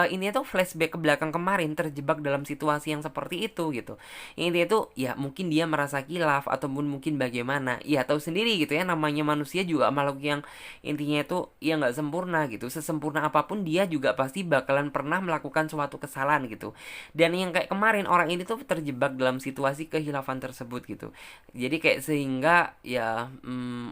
ini tuh flashback ke belakang kemarin terjebak dalam situasi yang seperti itu gitu. Ini tuh ya mungkin dia merasa kilaf ataupun mungkin bagaimana. Ya tahu sendiri gitu ya, namanya manusia juga makhluk yang intinya itu ya nggak sempurna gitu. Sesempurna apapun dia juga pasti bakalan pernah melakukan suatu kesalahan gitu. Dan yang kayak kemarin orang ini tuh terjebak dalam situasi kehilafan tersebut gitu. Jadi kayak sehingga ya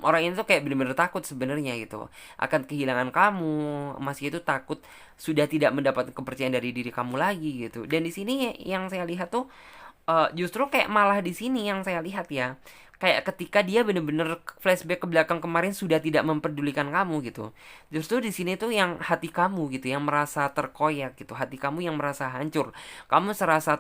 orang ini tuh kayak benar-benar takut sebenarnya gitu akan kehilangan kamu, masih itu takut sudah tidak mendapat kepercayaan dari diri kamu lagi gitu. Dan di sini yang saya lihat tuh Justru kayak malah di sini yang saya lihat ya, kayak ketika dia bener-bener flashback ke belakang kemarin sudah tidak memperdulikan kamu gitu. Justru di sini tuh yang hati kamu gitu yang merasa terkoyak gitu, hati kamu yang merasa hancur. Kamu serasa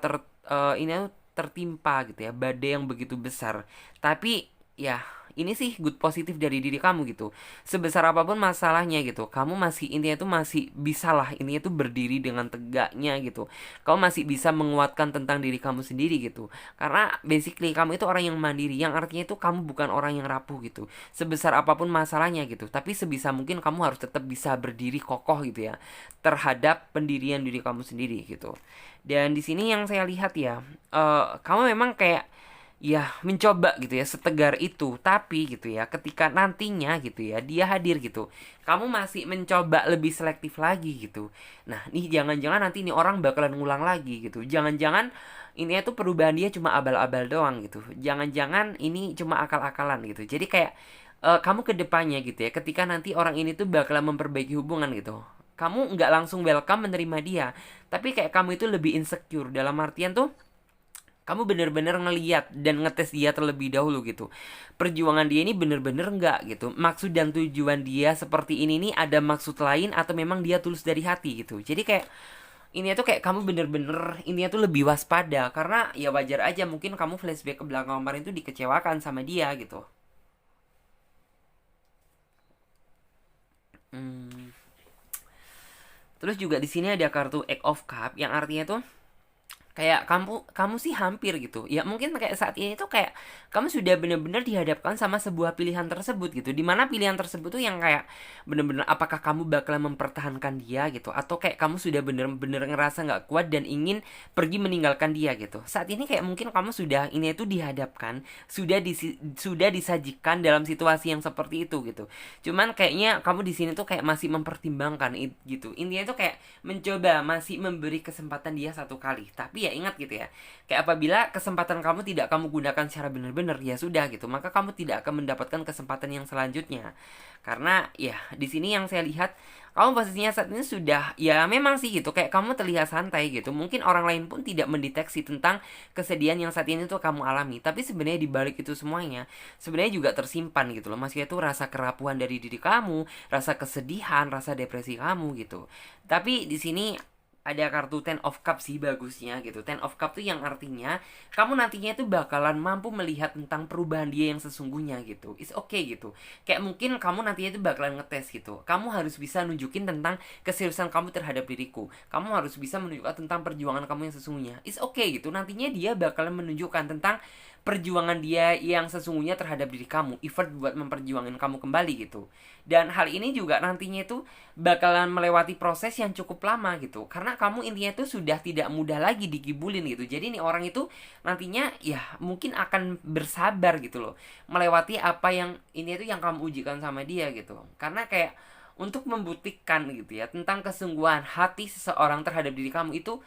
ini tuh tertimpa gitu ya, badai yang begitu besar. Tapi ya ini sih good positif dari diri kamu gitu. Sebesar apapun masalahnya gitu, kamu masih intinya tuh masih bisa lah ini tuh berdiri dengan tegaknya gitu. Kamu masih bisa menguatkan tentang diri kamu sendiri gitu. Karena basically kamu itu orang yang mandiri, yang artinya itu kamu bukan orang yang rapuh gitu. Sebesar apapun masalahnya gitu, tapi sebisa mungkin kamu harus tetap bisa berdiri kokoh gitu ya terhadap pendirian diri kamu sendiri gitu. Dan di sini yang saya lihat ya, kamu memang kayak ya mencoba gitu ya setegar itu, tapi gitu ya ketika nantinya gitu ya dia hadir gitu, kamu masih mencoba lebih selektif lagi gitu. Nah nih jangan-jangan nanti ini orang bakalan ngulang lagi gitu, jangan-jangan ini tuh perubahan dia cuma abal-abal doang gitu, jangan-jangan ini cuma akal-akalan gitu. Jadi kayak kamu ke depannya gitu ya ketika nanti orang ini tuh bakalan memperbaiki hubungan gitu, kamu nggak langsung welcome menerima dia, tapi kayak kamu itu lebih insecure dalam artian tuh kamu bener-bener ngeliat dan ngetes dia terlebih dahulu gitu. Perjuangan dia ini bener-bener nggak gitu. Maksud dan tujuan dia seperti ini nih ada maksud lain atau memang dia tulus dari hati gitu. Jadi kayak ini tuh kayak kamu bener-bener ini tuh lebih waspada karena ya wajar aja mungkin kamu flashback ke belakang kemarin tuh dikecewakan sama dia gitu. Hmm. Terus juga di sini ada kartu Eight of Cup yang artinya tuh kayak kamu sih hampir gitu ya, mungkin kayak saat ini tuh kayak kamu sudah benar-benar dihadapkan sama sebuah pilihan tersebut gitu, dimana pilihan tersebut tuh yang kayak bener-bener apakah kamu bakal mempertahankan dia gitu atau kayak kamu sudah bener-bener ngerasa nggak kuat dan ingin pergi meninggalkan dia gitu. Saat ini kayak mungkin kamu sudah ini tuh dihadapkan, sudah disajikan dalam situasi yang seperti itu gitu. Cuman kayaknya kamu di sini tuh kayak masih mempertimbangkan gitu, intinya tuh kayak mencoba masih memberi kesempatan dia satu kali. Tapi ya ingat gitu ya, kayak apabila kesempatan kamu tidak kamu gunakan secara benar-benar ya sudah gitu, maka kamu tidak akan mendapatkan kesempatan yang selanjutnya. Karena ya di sini yang saya lihat kamu posisinya saat ini sudah ya memang sih gitu, kayak kamu terlihat santai gitu, mungkin orang lain pun tidak mendeteksi tentang kesedihan yang saat ini tuh kamu alami, tapi sebenarnya di balik itu semuanya sebenarnya juga tersimpan gitu loh, masih itu rasa kerapuhan dari diri kamu, rasa kesedihan, rasa depresi kamu gitu. Tapi di sini ada kartu Ten of Cup sih bagusnya gitu. Ten of Cup tuh yang artinya kamu nantinya itu bakalan mampu melihat tentang perubahan dia yang sesungguhnya gitu. It's okay gitu. Kayak mungkin kamu nantinya itu bakalan ngetes gitu. Kamu harus bisa nunjukin tentang keseriusan kamu terhadap diriku. Kamu harus bisa menunjukkan tentang perjuangan kamu yang sesungguhnya. It's okay gitu. Nantinya dia bakalan menunjukkan tentang perjuangan dia yang sesungguhnya terhadap diri kamu, effort buat memperjuangin kamu kembali gitu. Dan hal ini juga nantinya itu bakalan melewati proses yang cukup lama gitu, karena kamu intinya itu sudah tidak mudah lagi digibulin gitu. Jadi nih orang itu nantinya ya mungkin akan bersabar gitu loh melewati apa yang ini itu yang kamu ujikan sama dia gitu, karena kayak untuk membuktikan gitu ya tentang kesungguhan hati seseorang terhadap diri kamu itu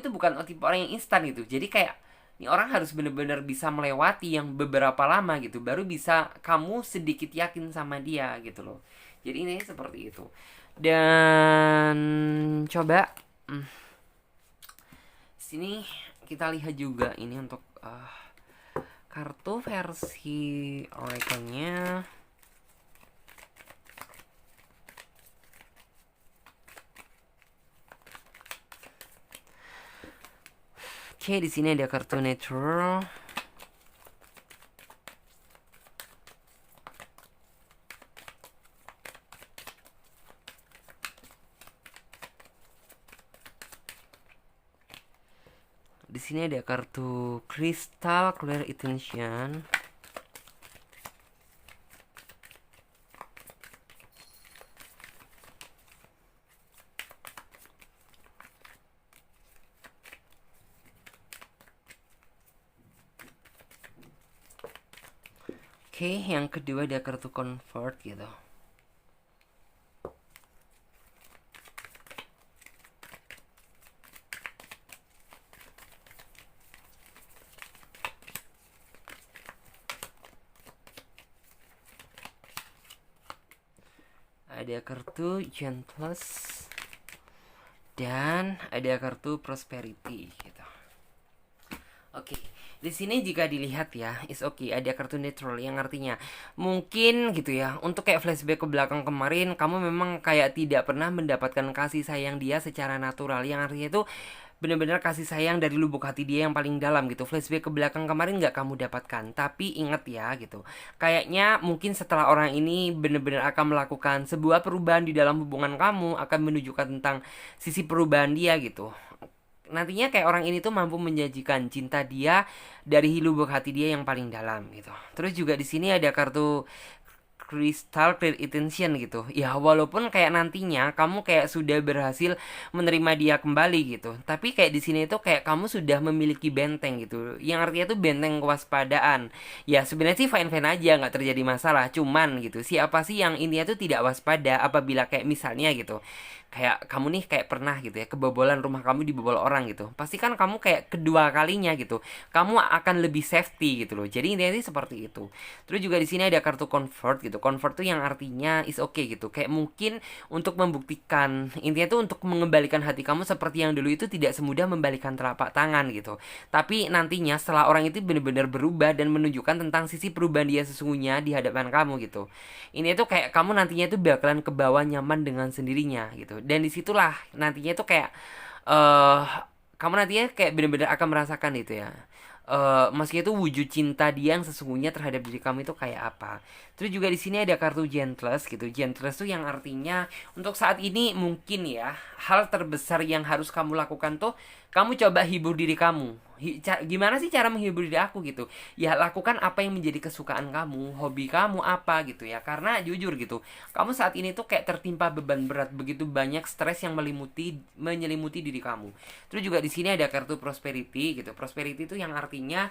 bukan tipe orang yang instan gitu. Jadi kayak ini orang harus bener-bener bisa melewati yang beberapa lama gitu baru bisa kamu sedikit yakin sama dia gitu loh. Jadi ini seperti itu. Dan coba sini kita lihat juga ini untuk kartu versi Oracle-nya. Oke, di sini ada kartu natural. Di sini ada kartu Crystal Clear Intention. Oke, yang kedua ada kartu Convert gitu. Ada kartu Gentlest dan ada kartu Prosperity gitu. Oke, di sini jika dilihat ya, is okay, ada kartu neutral yang artinya mungkin gitu ya, untuk kayak flashback ke belakang kemarin, kamu memang kayak tidak pernah mendapatkan kasih sayang dia secara natural, yang artinya itu benar-benar kasih sayang dari lubuk hati dia yang paling dalam gitu. Flashback ke belakang kemarin nggak kamu dapatkan, tapi ingat ya gitu, kayaknya mungkin setelah orang ini benar-benar akan melakukan sebuah perubahan di dalam hubungan kamu, akan menunjukkan tentang sisi perubahan dia gitu. Nantinya kayak orang ini tuh mampu menjanjikan cinta dia dari lubuk hati dia yang paling dalam gitu. Terus juga di sini ada kartu crystal clear intention gitu. Ya walaupun kayak nantinya kamu kayak sudah berhasil menerima dia kembali gitu, tapi kayak di sini tuh kayak kamu sudah memiliki benteng gitu, yang artinya tuh benteng kewaspadaan. Ya sebenarnya sih fine fine aja, nggak terjadi masalah, cuman gitu siapa sih yang intinya tuh tidak waspada apabila kayak misalnya gitu, kayak kamu nih kayak pernah gitu ya kebobolan, rumah kamu dibobol orang gitu, pasti kan kamu kayak kedua kalinya gitu kamu akan lebih safety gitu loh. Jadi intinya sih seperti itu. Terus juga di sini ada kartu comfort gitu. Comfort tuh yang artinya is okay gitu. Kayak mungkin untuk membuktikan, intinya tuh untuk mengembalikan hati kamu seperti yang dulu itu tidak semudah membalikan telapak tangan gitu. Tapi nantinya setelah orang itu benar-benar berubah dan menunjukkan tentang sisi perubahan dia sesungguhnya di hadapan kamu gitu. Ini tuh kayak kamu nantinya tuh bakalan ke bawah nyaman dengan sendirinya gitu. Dan disitulah nantinya tuh kayak eh kamu nantinya kayak benar-benar akan merasakan itu ya, maksudnya itu wujud cinta dia yang sesungguhnya terhadap diri kamu itu kayak apa. Terus juga di sini ada kartu gentlest gitu. Gentlest tuh yang artinya untuk saat ini mungkin ya, hal terbesar yang harus kamu lakukan tuh kamu coba hibur diri kamu. Gimana sih cara menghibur diri aku gitu? Ya lakukan apa yang menjadi kesukaan kamu, hobi kamu apa gitu ya. Karena jujur gitu, kamu saat ini tuh kayak tertimpa beban berat, begitu banyak stres yang menyelimuti diri kamu. Terus juga di sini ada kartu prosperity gitu. Prosperity itu yang artinya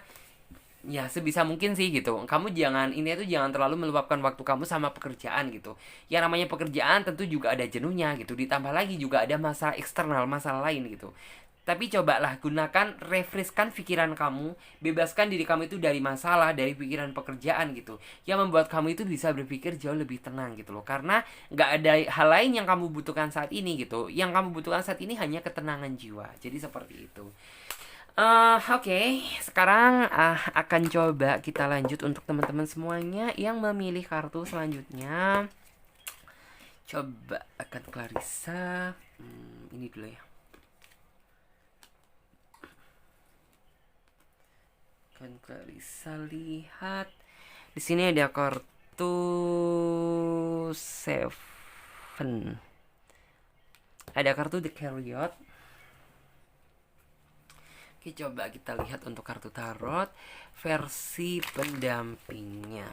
ya sebisa mungkin sih gitu kamu jangan, ini tuh jangan terlalu meluapkan waktu kamu sama pekerjaan gitu. Yang namanya pekerjaan tentu juga ada jenuhnya gitu, ditambah lagi juga ada masalah eksternal, masalah lain gitu. Tapi cobalah gunakan, refreshkan pikiran kamu, bebaskan diri kamu itu dari masalah, dari pikiran pekerjaan gitu, yang membuat kamu itu bisa berpikir jauh lebih tenang gitu loh. Karena nggak ada hal lain yang kamu butuhkan saat ini gitu, yang kamu butuhkan saat ini hanya ketenangan jiwa. Jadi seperti itu. Oke, sekarang akan coba kita lanjut untuk teman-teman semuanya yang memilih kartu selanjutnya. Coba akan Clarissa, ini dulu ya. Akan Clarissa lihat. Di sini ada kartu Seven. Ada kartu The Chariot. Oke, coba kita lihat untuk kartu tarot versi pendampingnya.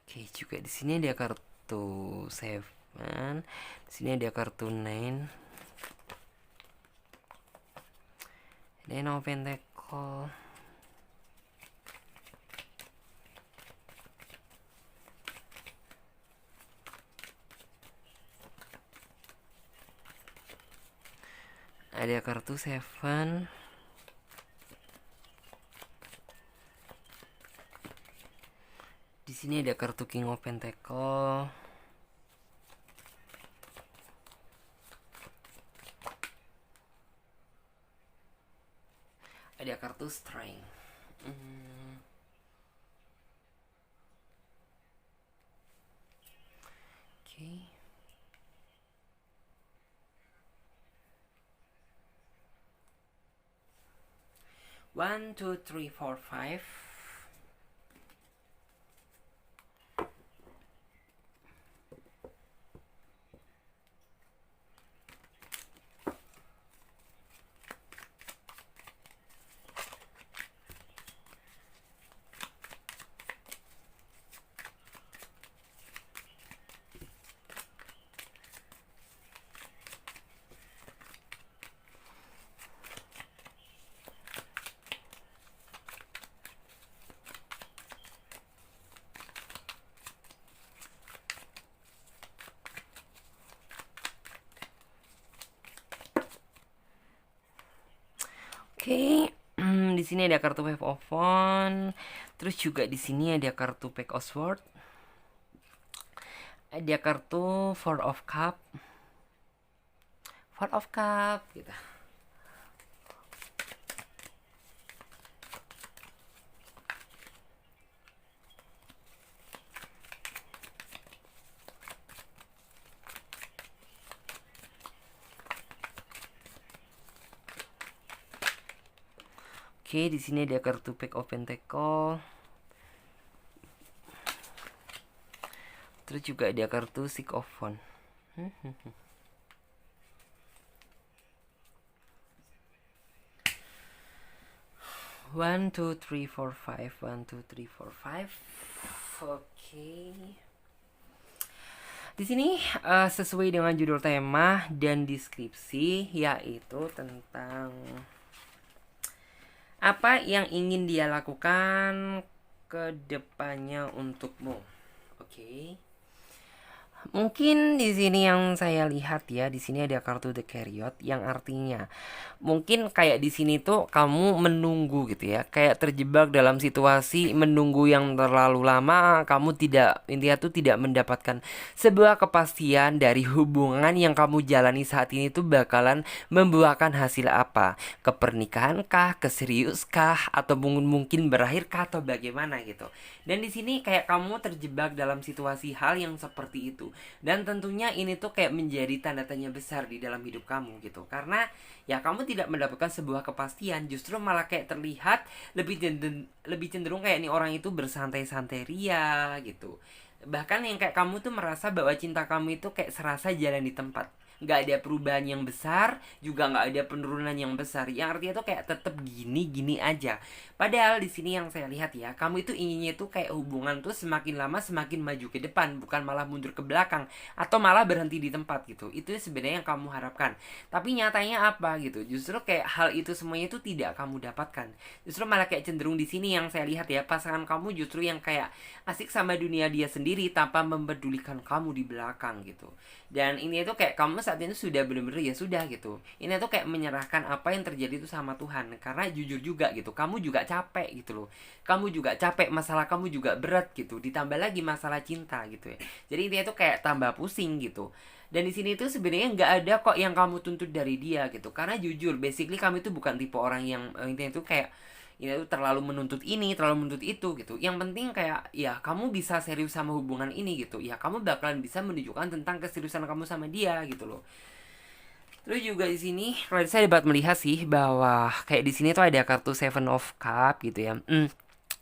Oke, juga di sini ada kartu Seven. Di sini ada kartu Nine. Nine of Pentacle. Ada kartu Seven. Di sini ada kartu King of Pentacle. Ada kartu Strength. Oke. One, two, three, four, five. Oke, di sini ada kartu Wave of Wand. Terus juga di sini ada kartu Pack of Swords. Ada kartu Four of Cup. Four of Cup gitu. Oke, di sini ada kartu Pack of Pentacle. Terus juga ada kartu Six of Wands. 1, 2, 3, 4, 5. 1, 2, 3, 4, 5. Oke. Di sini sesuai dengan judul tema dan deskripsi, yaitu tentang apa yang ingin dia lakukan ke depannya untukmu. Oke. Mungkin di sini yang saya lihat ya, di sini ada kartu The Chariot yang artinya mungkin kayak di sini tuh kamu menunggu gitu ya, kayak terjebak dalam situasi menunggu yang terlalu lama, kamu tidak, intinya tuh tidak mendapatkan sebuah kepastian dari hubungan yang kamu jalani saat ini tuh bakalan membuahkan hasil apa, ke pernikahan kah, ke serius kah, atau mungkin berakhir kah, atau bagaimana gitu. Dan di sini kayak kamu terjebak dalam situasi hal yang seperti itu. Dan tentunya ini tuh kayak menjadi tanda tanya besar di dalam hidup kamu gitu. Karena ya kamu tidak mendapatkan sebuah kepastian, justru malah kayak terlihat lebih cenderung kayak nih orang itu bersantai-santai ria gitu. Bahkan yang kayak kamu tuh merasa bahwa cinta kamu itu kayak serasa jalan di tempat, nggak ada perubahan yang besar, juga nggak ada penurunan yang besar. Yang artinya tuh kayak tetap gini-gini aja. Padahal di sini yang saya lihat ya, kamu itu inginnya tuh kayak hubungan tuh semakin lama semakin maju ke depan, bukan malah mundur ke belakang atau malah berhenti di tempat gitu. Itu sebenarnya yang kamu harapkan. Tapi nyatanya apa gitu? Justru kayak hal itu semuanya itu tidak kamu dapatkan. Justru malah kayak cenderung di sini yang saya lihat ya, pasangan kamu justru yang kayak asik sama dunia dia sendiri tanpa mempedulikan kamu di belakang gitu. Dan ini tuh kayak kamu saat ini sudah bener-bener ya sudah gitu. Ini tuh kayak menyerahkan apa yang terjadi itu sama Tuhan. Karena jujur juga gitu, kamu juga capek gitu loh. Kamu juga capek, masalah kamu juga berat gitu. Ditambah lagi masalah cinta gitu ya. Jadi intinya tuh kayak tambah pusing gitu. Dan di sini tuh sebenarnya nggak ada kok yang kamu tuntut dari dia gitu. Karena jujur, basically kamu itu bukan tipe orang yang intinya tuh kayak ya itu terlalu menuntut ini, terlalu menuntut itu gitu. Yang penting kayak ya kamu bisa serius sama hubungan ini gitu. Ya kamu bakalan bisa menunjukkan tentang keseriusan kamu sama dia gitu loh. Terus juga di sini kalau saya dapat melihat sih bahwa kayak di sini tuh ada kartu Seven of Cup gitu ya.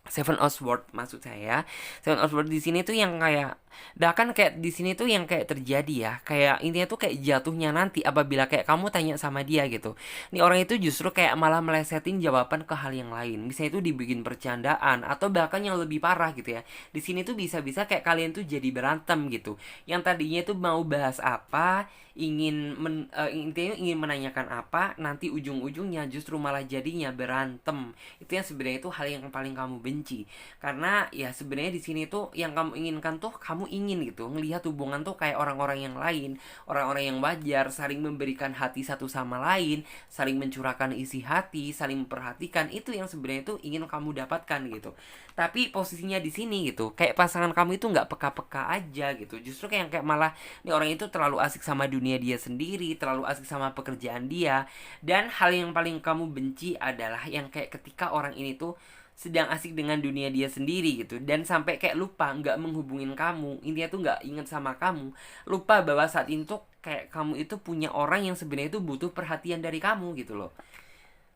Seven of Swords maksud saya. Seven of Swords di sini tuh yang kayak bahkan kayak di sini tuh yang kayak terjadi ya. Kayak intinya tuh kayak jatuhnya nanti apabila kayak kamu tanya sama dia gitu. Nih orang itu justru kayak malah melesetin jawaban ke hal yang lain. Misalnya itu dibikin bercandaan atau bahkan yang lebih parah gitu ya. Di sini tuh bisa-bisa kayak kalian tuh jadi berantem gitu. Yang tadinya tuh mau bahas apa, intinya ingin menanyakan apa, nanti ujung-ujungnya justru malah jadinya berantem. Itu yang sebenarnya itu hal yang paling kamu benci. Karena ya sebenarnya di sini tuh yang kamu inginkan tuh kamu ingin gitu ngelihat hubungan tuh kayak orang-orang yang lain, orang-orang yang wajar, saling memberikan hati satu sama lain, saling mencurahkan isi hati, saling memperhatikan. Itu yang sebenarnya tuh ingin kamu dapatkan gitu. Tapi posisinya di sini gitu, kayak pasangan kamu itu nggak peka-peka aja gitu. Justru kayak malah nih orang itu terlalu asik sama dunia dia sendiri, terlalu asik sama pekerjaan dia. Dan hal yang paling kamu benci adalah yang kayak ketika orang ini tuh sedang asik dengan dunia dia sendiri gitu, dan sampai kayak lupa nggak menghubungin kamu, intinya tuh nggak inget sama kamu, lupa bahwa saat itu tuh kayak kamu itu punya orang yang sebenarnya itu butuh perhatian dari kamu gitu loh.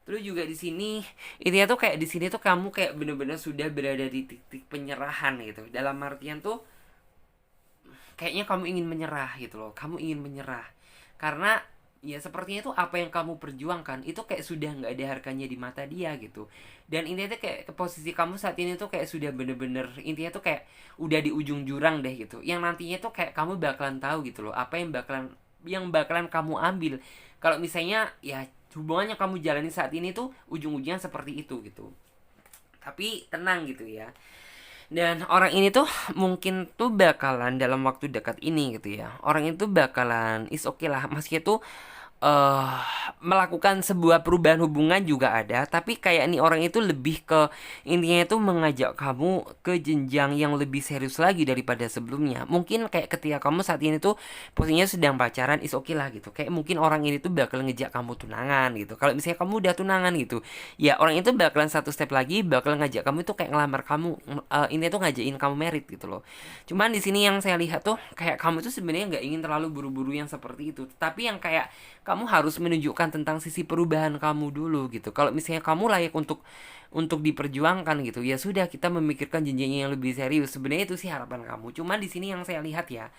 Terus juga di sini intinya tuh kayak di sini tuh kamu kayak bener-bener sudah berada di titik penyerahan gitu. Dalam artian tuh kayaknya kamu ingin menyerah gitu loh. Kamu ingin menyerah karena ya sepertinya tuh apa yang kamu perjuangkan itu kayak sudah nggak ada harganya di mata dia gitu. Dan intinya tuh kayak ke posisi kamu saat ini tuh kayak sudah bener-bener intinya tuh kayak udah di ujung jurang deh gitu. Yang nantinya tuh kayak kamu bakalan tahu gitu loh apa yang bakalan kamu ambil kalau misalnya ya hubungan yang kamu jalani saat ini tuh ujung-ujungnya seperti itu gitu. Tapi tenang gitu ya. Dan orang ini tuh mungkin tuh bakalan dalam waktu dekat ini gitu ya. Orang itu bakalan is okay lah. Meski itu eh melakukan sebuah perubahan hubungan juga ada, tapi kayak nih orang itu lebih ke intinya itu mengajak kamu ke jenjang yang lebih serius lagi daripada sebelumnya. Mungkin kayak ketika kamu saat ini tuh posisinya sedang pacaran, is oke lah gitu. Kayak mungkin orang ini tuh bakal ngejak kamu tunangan gitu. Kalau misalnya kamu udah tunangan gitu, ya orang itu bakalan satu step lagi bakal ngajak kamu tuh kayak ngelamar kamu, ini tuh ngajakin kamu merit gitu loh. Cuman di sini yang saya lihat tuh kayak kamu tuh sebenarnya nggak ingin terlalu buru-buru yang seperti itu, tapi yang kayak kamu harus menunjukkan tentang sisi perubahan kamu dulu gitu. Kalau misalnya kamu layak untuk diperjuangkan gitu, ya sudah kita memikirkan jenjang yang lebih serius. Sebenarnya itu sih harapan kamu. Cuman di sini yang saya lihat ya,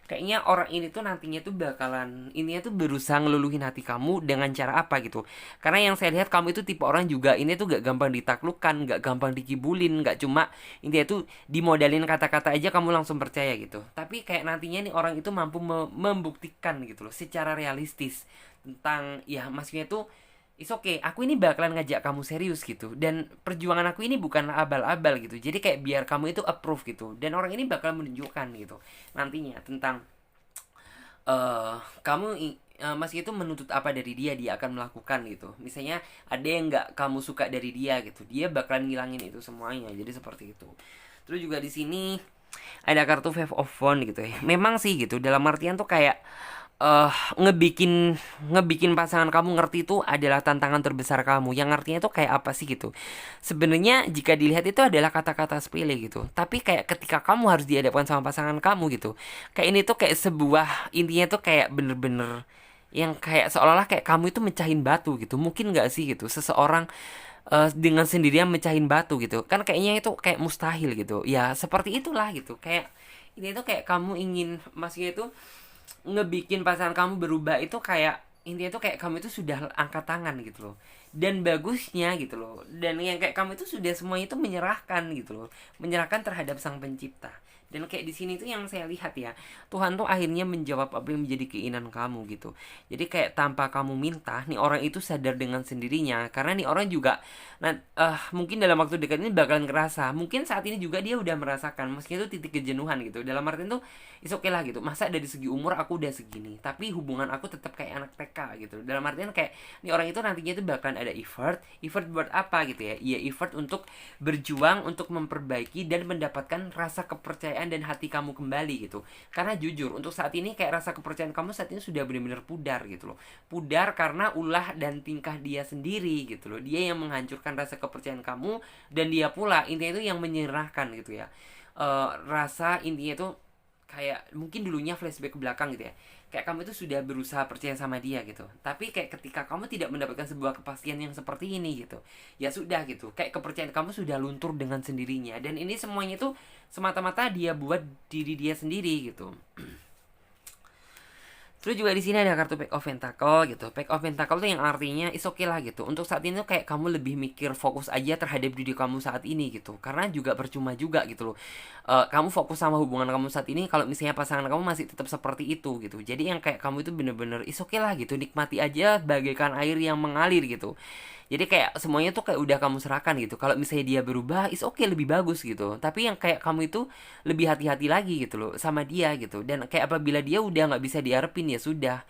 kayaknya orang ini tuh nantinya tuh bakalan ininya tuh berusaha ngeluluhin hati kamu dengan cara apa gitu. Karena yang saya lihat kamu itu tipe orang juga ini tuh gak gampang ditaklukkan, gak gampang dikibulin, gak cuma intinya tuh dimodalin kata-kata aja kamu langsung percaya gitu. Tapi kayak nantinya nih orang itu mampu membuktikan gitu loh secara realistis tentang ya maksudnya tuh it's okay, aku ini bakalan ngajak kamu serius gitu. Dan perjuangan aku ini bukan abal-abal gitu. Jadi kayak biar kamu itu approve gitu. Dan orang ini bakal menunjukkan gitu nantinya tentang kamu Mas itu menuntut apa dari dia, dia akan melakukan gitu. Misalnya ada yang nggak kamu suka dari dia gitu, dia bakalan ngilangin itu semuanya. Jadi seperti itu. Terus juga di sini ada kartu Five of Wands gitu ya. Memang sih gitu. Dalam artian tuh kayak eh ngebikin ngebikin pasangan kamu ngerti itu adalah tantangan terbesar kamu. Yang artinya itu kayak apa sih gitu. Sebenarnya jika dilihat itu adalah kata-kata sepele gitu. Tapi kayak ketika kamu harus dihadapkan sama pasangan kamu gitu. Kayak ini tuh kayak sebuah intinya tuh kayak bener-bener yang kayak seolah-olah kayak kamu itu mecahin batu gitu. Mungkin nggak sih gitu seseorang dengan sendirian mecahin batu gitu. Kan kayaknya itu kayak mustahil gitu. Ya seperti itulah gitu. Kayak ini tuh kayak kamu ingin maksudnya itu ngebikin pasangan kamu berubah itu kayak intinya tuh kayak kamu itu sudah angkat tangan gitu loh. Dan bagusnya gitu loh, dan yang kayak kamu itu sudah semuanya itu menyerahkan gitu loh, menyerahkan terhadap sang pencipta. Dan kayak di sini tuh yang saya lihat ya, Tuhan tuh akhirnya menjawab apa yang menjadi keinginan kamu gitu. Jadi kayak tanpa kamu minta nih orang itu sadar dengan sendirinya. Karena nih orang juga mungkin dalam waktu dekat ini bakalan ngerasa, mungkin saat ini juga dia udah merasakan meski itu titik kejenuhan gitu. Dalam artian tuh is okay lah gitu, masa dari segi umur aku udah segini tapi hubungan aku tetap kayak anak TK gitu. Dalam artian kayak nih orang itu nantinya tuh bakalan ada effort buat apa gitu ya. Iya, effort untuk berjuang untuk memperbaiki dan mendapatkan rasa kepercayaan dan hati kamu kembali gitu. Karena jujur untuk saat ini kayak rasa kepercayaan kamu saat ini sudah benar-benar pudar gitu loh. Pudar karena ulah dan tingkah dia sendiri gitu loh. Dia yang menghancurkan rasa kepercayaan kamu, dan dia pula intinya itu yang menyerahkan gitu ya. Rasa intinya itu kayak mungkin dulunya flashback ke belakang gitu ya, kayak kamu itu sudah berusaha percaya sama dia gitu, tapi kayak ketika kamu tidak mendapatkan sebuah kepastian yang seperti ini gitu, ya sudah gitu, kayak kepercayaan kamu sudah luntur dengan sendirinya. Dan ini semuanya itu semata-mata dia buat diri dia sendiri gitu. Terus juga di sini ada kartu Pack of Pentacle gitu. Pack of Pentacle tuh yang artinya is okay lah gitu. Untuk saat ini tuh kayak kamu lebih mikir fokus aja terhadap diri kamu saat ini gitu. Karena juga percuma juga gitu loh. Kamu fokus sama hubungan kamu saat ini kalau misalnya pasangan kamu masih tetap seperti itu gitu. Jadi yang kayak kamu itu bener-bener is okay lah gitu. Nikmati aja bagaikan air yang mengalir gitu. Jadi kayak semuanya tuh kayak udah kamu serahkan gitu. Kalau misalnya dia berubah, is okay, lebih bagus gitu. Tapi yang kayak kamu itu lebih hati-hati lagi gitu loh sama dia gitu. Dan kayak apabila dia udah nggak bisa diharapin, ya sudah,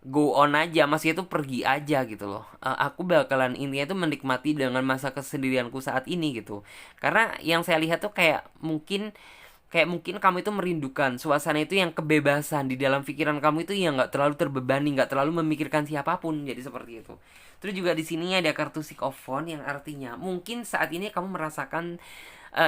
go on aja, maksudnya tuh pergi aja gitu loh. Aku bakalan intinya tuh menikmati dengan masa kesendirianku saat ini gitu. Karena yang saya lihat tuh kayak mungkin kamu itu merindukan suasana itu yang kebebasan di dalam pikiran kamu itu yang nggak terlalu terbebani, nggak terlalu memikirkan siapapun. Jadi seperti itu. Terus juga di sini ada kartu Six of Wands yang artinya mungkin saat ini kamu merasakan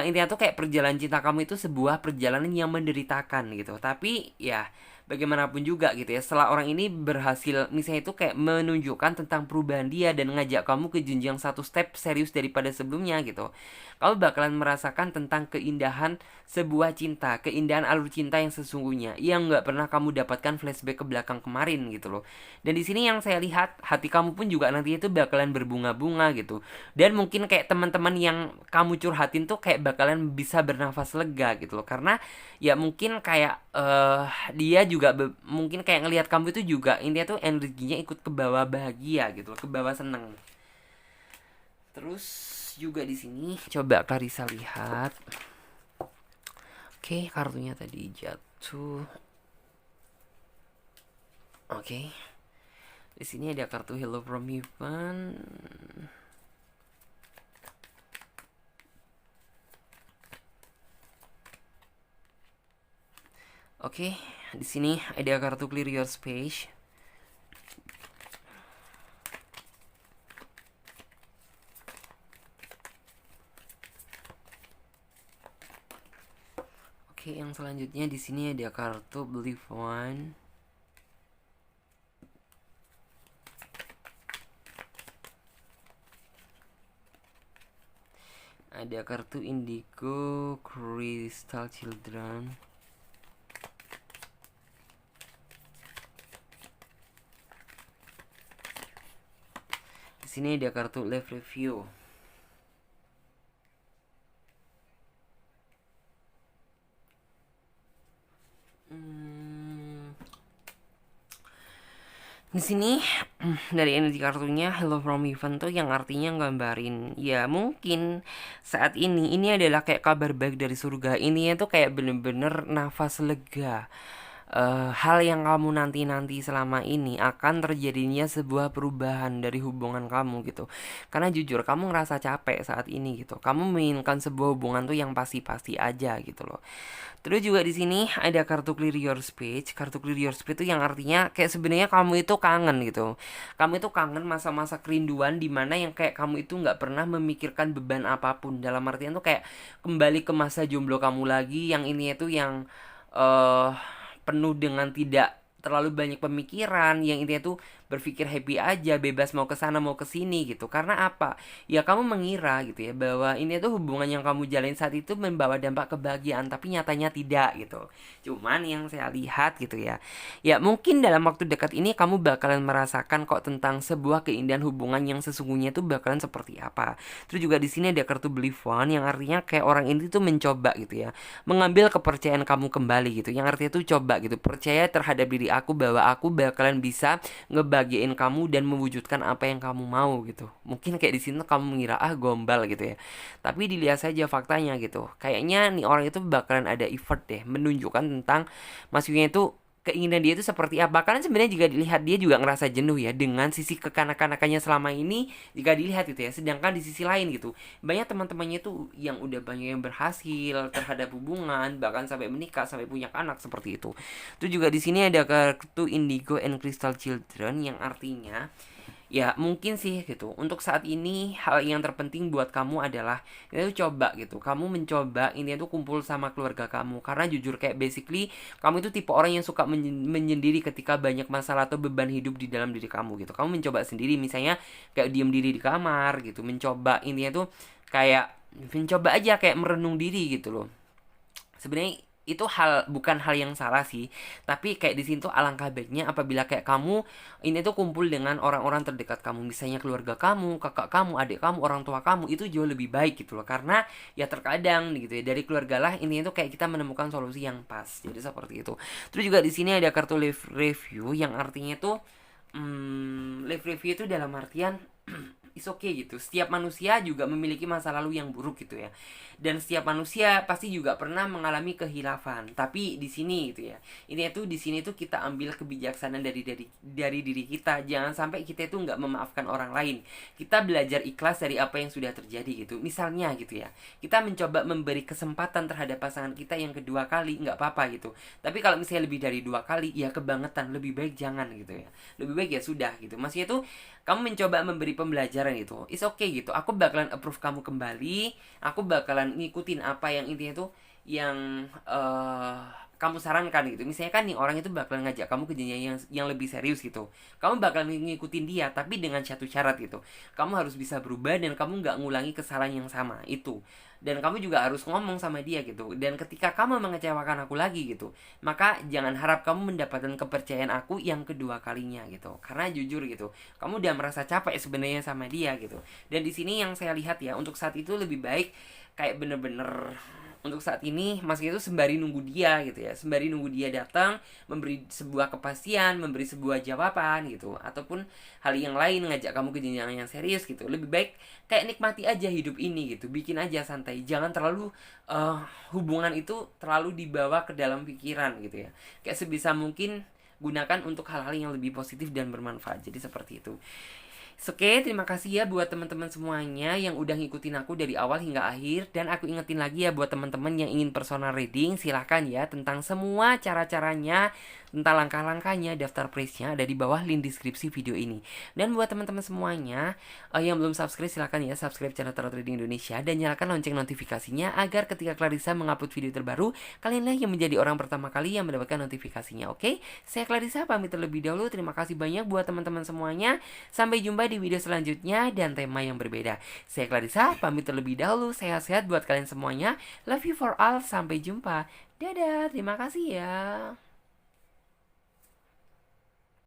intinya tuh kayak perjalanan cinta kamu itu sebuah perjalanan yang menderitakan gitu. Tapi ya bagaimanapun juga gitu ya, setelah orang ini berhasil misalnya itu kayak menunjukkan tentang perubahan dia dan ngajak kamu ke jenjang satu step serius daripada sebelumnya gitu, kamu bakalan merasakan tentang keindahan sebuah cinta, keindahan alur cinta yang sesungguhnya yang nggak pernah kamu dapatkan flashback ke belakang kemarin gitu loh. Dan di sini yang saya lihat hati kamu pun juga nanti itu bakalan berbunga-bunga gitu. Dan mungkin kayak teman-teman yang kamu curhatin tuh kayak bakalan bisa bernafas lega gitu loh. Karena ya mungkin kayak dia juga mungkin kayak ngelihat kamu itu juga intinya tuh energinya ikut ke bawah bahagia gitu loh, ke bawah seneng. Terus juga di sini coba Clarissa lihat. Oke, kartunya tadi jatuh. Oke. Di sini ada kartu Hello from Heaven. Oke, di sini ada kartu Clear Your Space. Oke, yang selanjutnya di sini ada kartu Believe One. Ada kartu Indigo Crystal Children. Di sini ada kartu Live Review. Di sini dari energi kartunya Hello from Heaven tuh yang artinya gambarin ya mungkin saat ini adalah kayak kabar baik dari surga. Ini tuh kayak bener-bener nafas lega. Hal yang kamu nanti-nanti selama ini akan terjadinya sebuah perubahan dari hubungan kamu gitu. Karena jujur kamu ngerasa capek saat ini gitu. Kamu menginginkan sebuah hubungan tuh yang pasti-pasti aja gitu loh. Terus juga di sini ada kartu Clear Your Space. Kartu Clear Your Space itu yang artinya kayak sebenarnya kamu itu kangen gitu. Kamu itu kangen masa-masa kerinduan di mana yang kayak kamu itu nggak pernah memikirkan beban apapun. Dalam artian tuh kayak kembali ke masa jomblo kamu lagi. Yang ini itu yang eh penuh dengan tidak terlalu banyak pemikiran, yang intinya tuh berpikir happy aja, bebas mau ke sana mau ke sini gitu. Karena apa? Ya kamu mengira gitu ya bahwa ini tuh hubungan yang kamu jalin saat itu membawa dampak kebahagiaan, tapi nyatanya tidak gitu. Cuman yang saya lihat gitu ya. Ya mungkin dalam waktu dekat ini kamu bakalan merasakan kok tentang sebuah keindahan hubungan yang sesungguhnya tuh bakalan seperti apa. Terus juga di sini ada kartu Believe One yang artinya kayak orang ini tuh mencoba gitu ya, mengambil kepercayaan kamu kembali gitu. Yang artinya tuh coba gitu, percaya terhadap diri aku bahwa aku bakalan bisa ngebahagiain kamu dan mewujudkan apa yang kamu mau gitu. Mungkin kayak di sini kamu mengira gombal gitu ya. Tapi dilihat saja faktanya gitu. Kayaknya nih orang itu bakalan ada effort deh menunjukkan tentang maksudnya itu keinginan dia itu seperti apa. Karena sebenarnya jika dilihat dia juga ngerasa jenuh ya dengan sisi kekanak-kanakannya selama ini jika dilihat gitu ya. Sedangkan di sisi lain gitu banyak teman-temannya tuh yang udah banyak yang berhasil terhadap hubungan, bahkan sampai menikah, sampai punya anak seperti itu. Itu juga di sini ada kartu Indigo and Crystal Children yang artinya ya mungkin sih gitu untuk saat ini hal yang terpenting buat kamu adalah itu coba gitu kamu mencoba ini tuh kumpul sama keluarga kamu, karena jujur kayak basically kamu itu tipe orang yang suka menyendiri ketika banyak masalah atau beban hidup di dalam diri kamu gitu. Kamu mencoba sendiri misalnya kayak diem diri di kamar gitu, mencoba intinya tuh kayak mencoba aja kayak merenung diri gitu loh. Sebenarnya itu bukan hal yang salah sih, tapi kayak di sini tuh alangkah baiknya apabila kayak kamu ini tuh kumpul dengan orang-orang terdekat kamu, misalnya keluarga kamu, kakak kamu, adik kamu, orang tua kamu, itu jauh lebih baik gitu loh. Karena ya terkadang gitu ya dari keluarga lah ini tuh kayak kita menemukan solusi yang pas, jadi seperti itu. Terus juga di sini ada kartu live review yang artinya tuh live review itu dalam artian is okay gitu. Setiap manusia juga memiliki masa lalu yang buruk gitu ya. Dan setiap manusia pasti juga pernah mengalami kehilafan. Tapi di sini gitu ya. Ini tuh di sini tuh kita ambil kebijaksanaan dari diri kita. Jangan sampai kita itu nggak memaafkan orang lain. Kita belajar ikhlas dari apa yang sudah terjadi gitu. Misalnya gitu ya. Kita mencoba memberi kesempatan terhadap pasangan kita yang kedua kali, nggak apa-apa gitu. Tapi kalau misalnya lebih dari 2 kali ya kebangetan, lebih baik jangan gitu ya. Lebih baik ya sudah gitu. Maksudnya tuh kamu mencoba memberi pembelajaran itu, it's okay gitu. Aku bakalan approve kamu kembali, aku bakalan ngikutin apa yang intinya tuh yang kamu sarankan gitu. Misalnya kan nih orang itu bakalan ngajak kamu ke jenjang yang lebih serius gitu. Kamu bakalan ngikutin dia tapi dengan satu syarat gitu. Kamu harus bisa berubah dan kamu nggak ngulangi kesalahan yang sama itu. Dan kamu juga harus ngomong sama dia gitu. Dan ketika kamu mengecewakan aku lagi gitu, maka jangan harap kamu mendapatkan kepercayaan aku yang kedua kalinya gitu. Karena jujur gitu, kamu udah merasa capek sebenarnya sama dia gitu. Dan di sini yang saya lihat ya, untuk saat itu lebih baik kayak bener-bener untuk saat ini Mas itu sembari nunggu dia gitu ya, sembari nunggu dia datang memberi sebuah kepastian, memberi sebuah jawaban gitu, ataupun hal yang lain ngajak kamu ke jenjang yang serius gitu. Lebih baik kayak nikmati aja hidup ini gitu, bikin aja santai, jangan terlalu hubungan itu terlalu dibawa ke dalam pikiran gitu ya. Kayak sebisa mungkin gunakan untuk hal-hal yang lebih positif dan bermanfaat. Jadi seperti itu. Oke, terima kasih ya buat teman-teman semuanya yang udah ngikutin aku dari awal hingga akhir. Dan aku ingetin lagi ya buat teman-teman yang ingin personal reading, silahkan ya tentang semua cara-caranya, tentang langkah-langkahnya, daftar price-nya ada di bawah link deskripsi video ini. Dan buat teman-teman semuanya yang belum subscribe, silahkan ya subscribe channel Tarot Reading Indonesia dan nyalakan lonceng notifikasinya agar ketika Clarissa mengupload video terbaru, kalianlah yang menjadi orang pertama kali yang mendapatkan notifikasinya. Oke, saya Clarissa pamit terlebih dahulu. Terima kasih banyak buat teman-teman semuanya. Sampai jumpa di video selanjutnya dan tema yang berbeda. Saya Clarissa pamit terlebih dahulu. Sehat-sehat buat kalian semuanya. Love you for all. Sampai jumpa. Dadah. Terima kasih ya.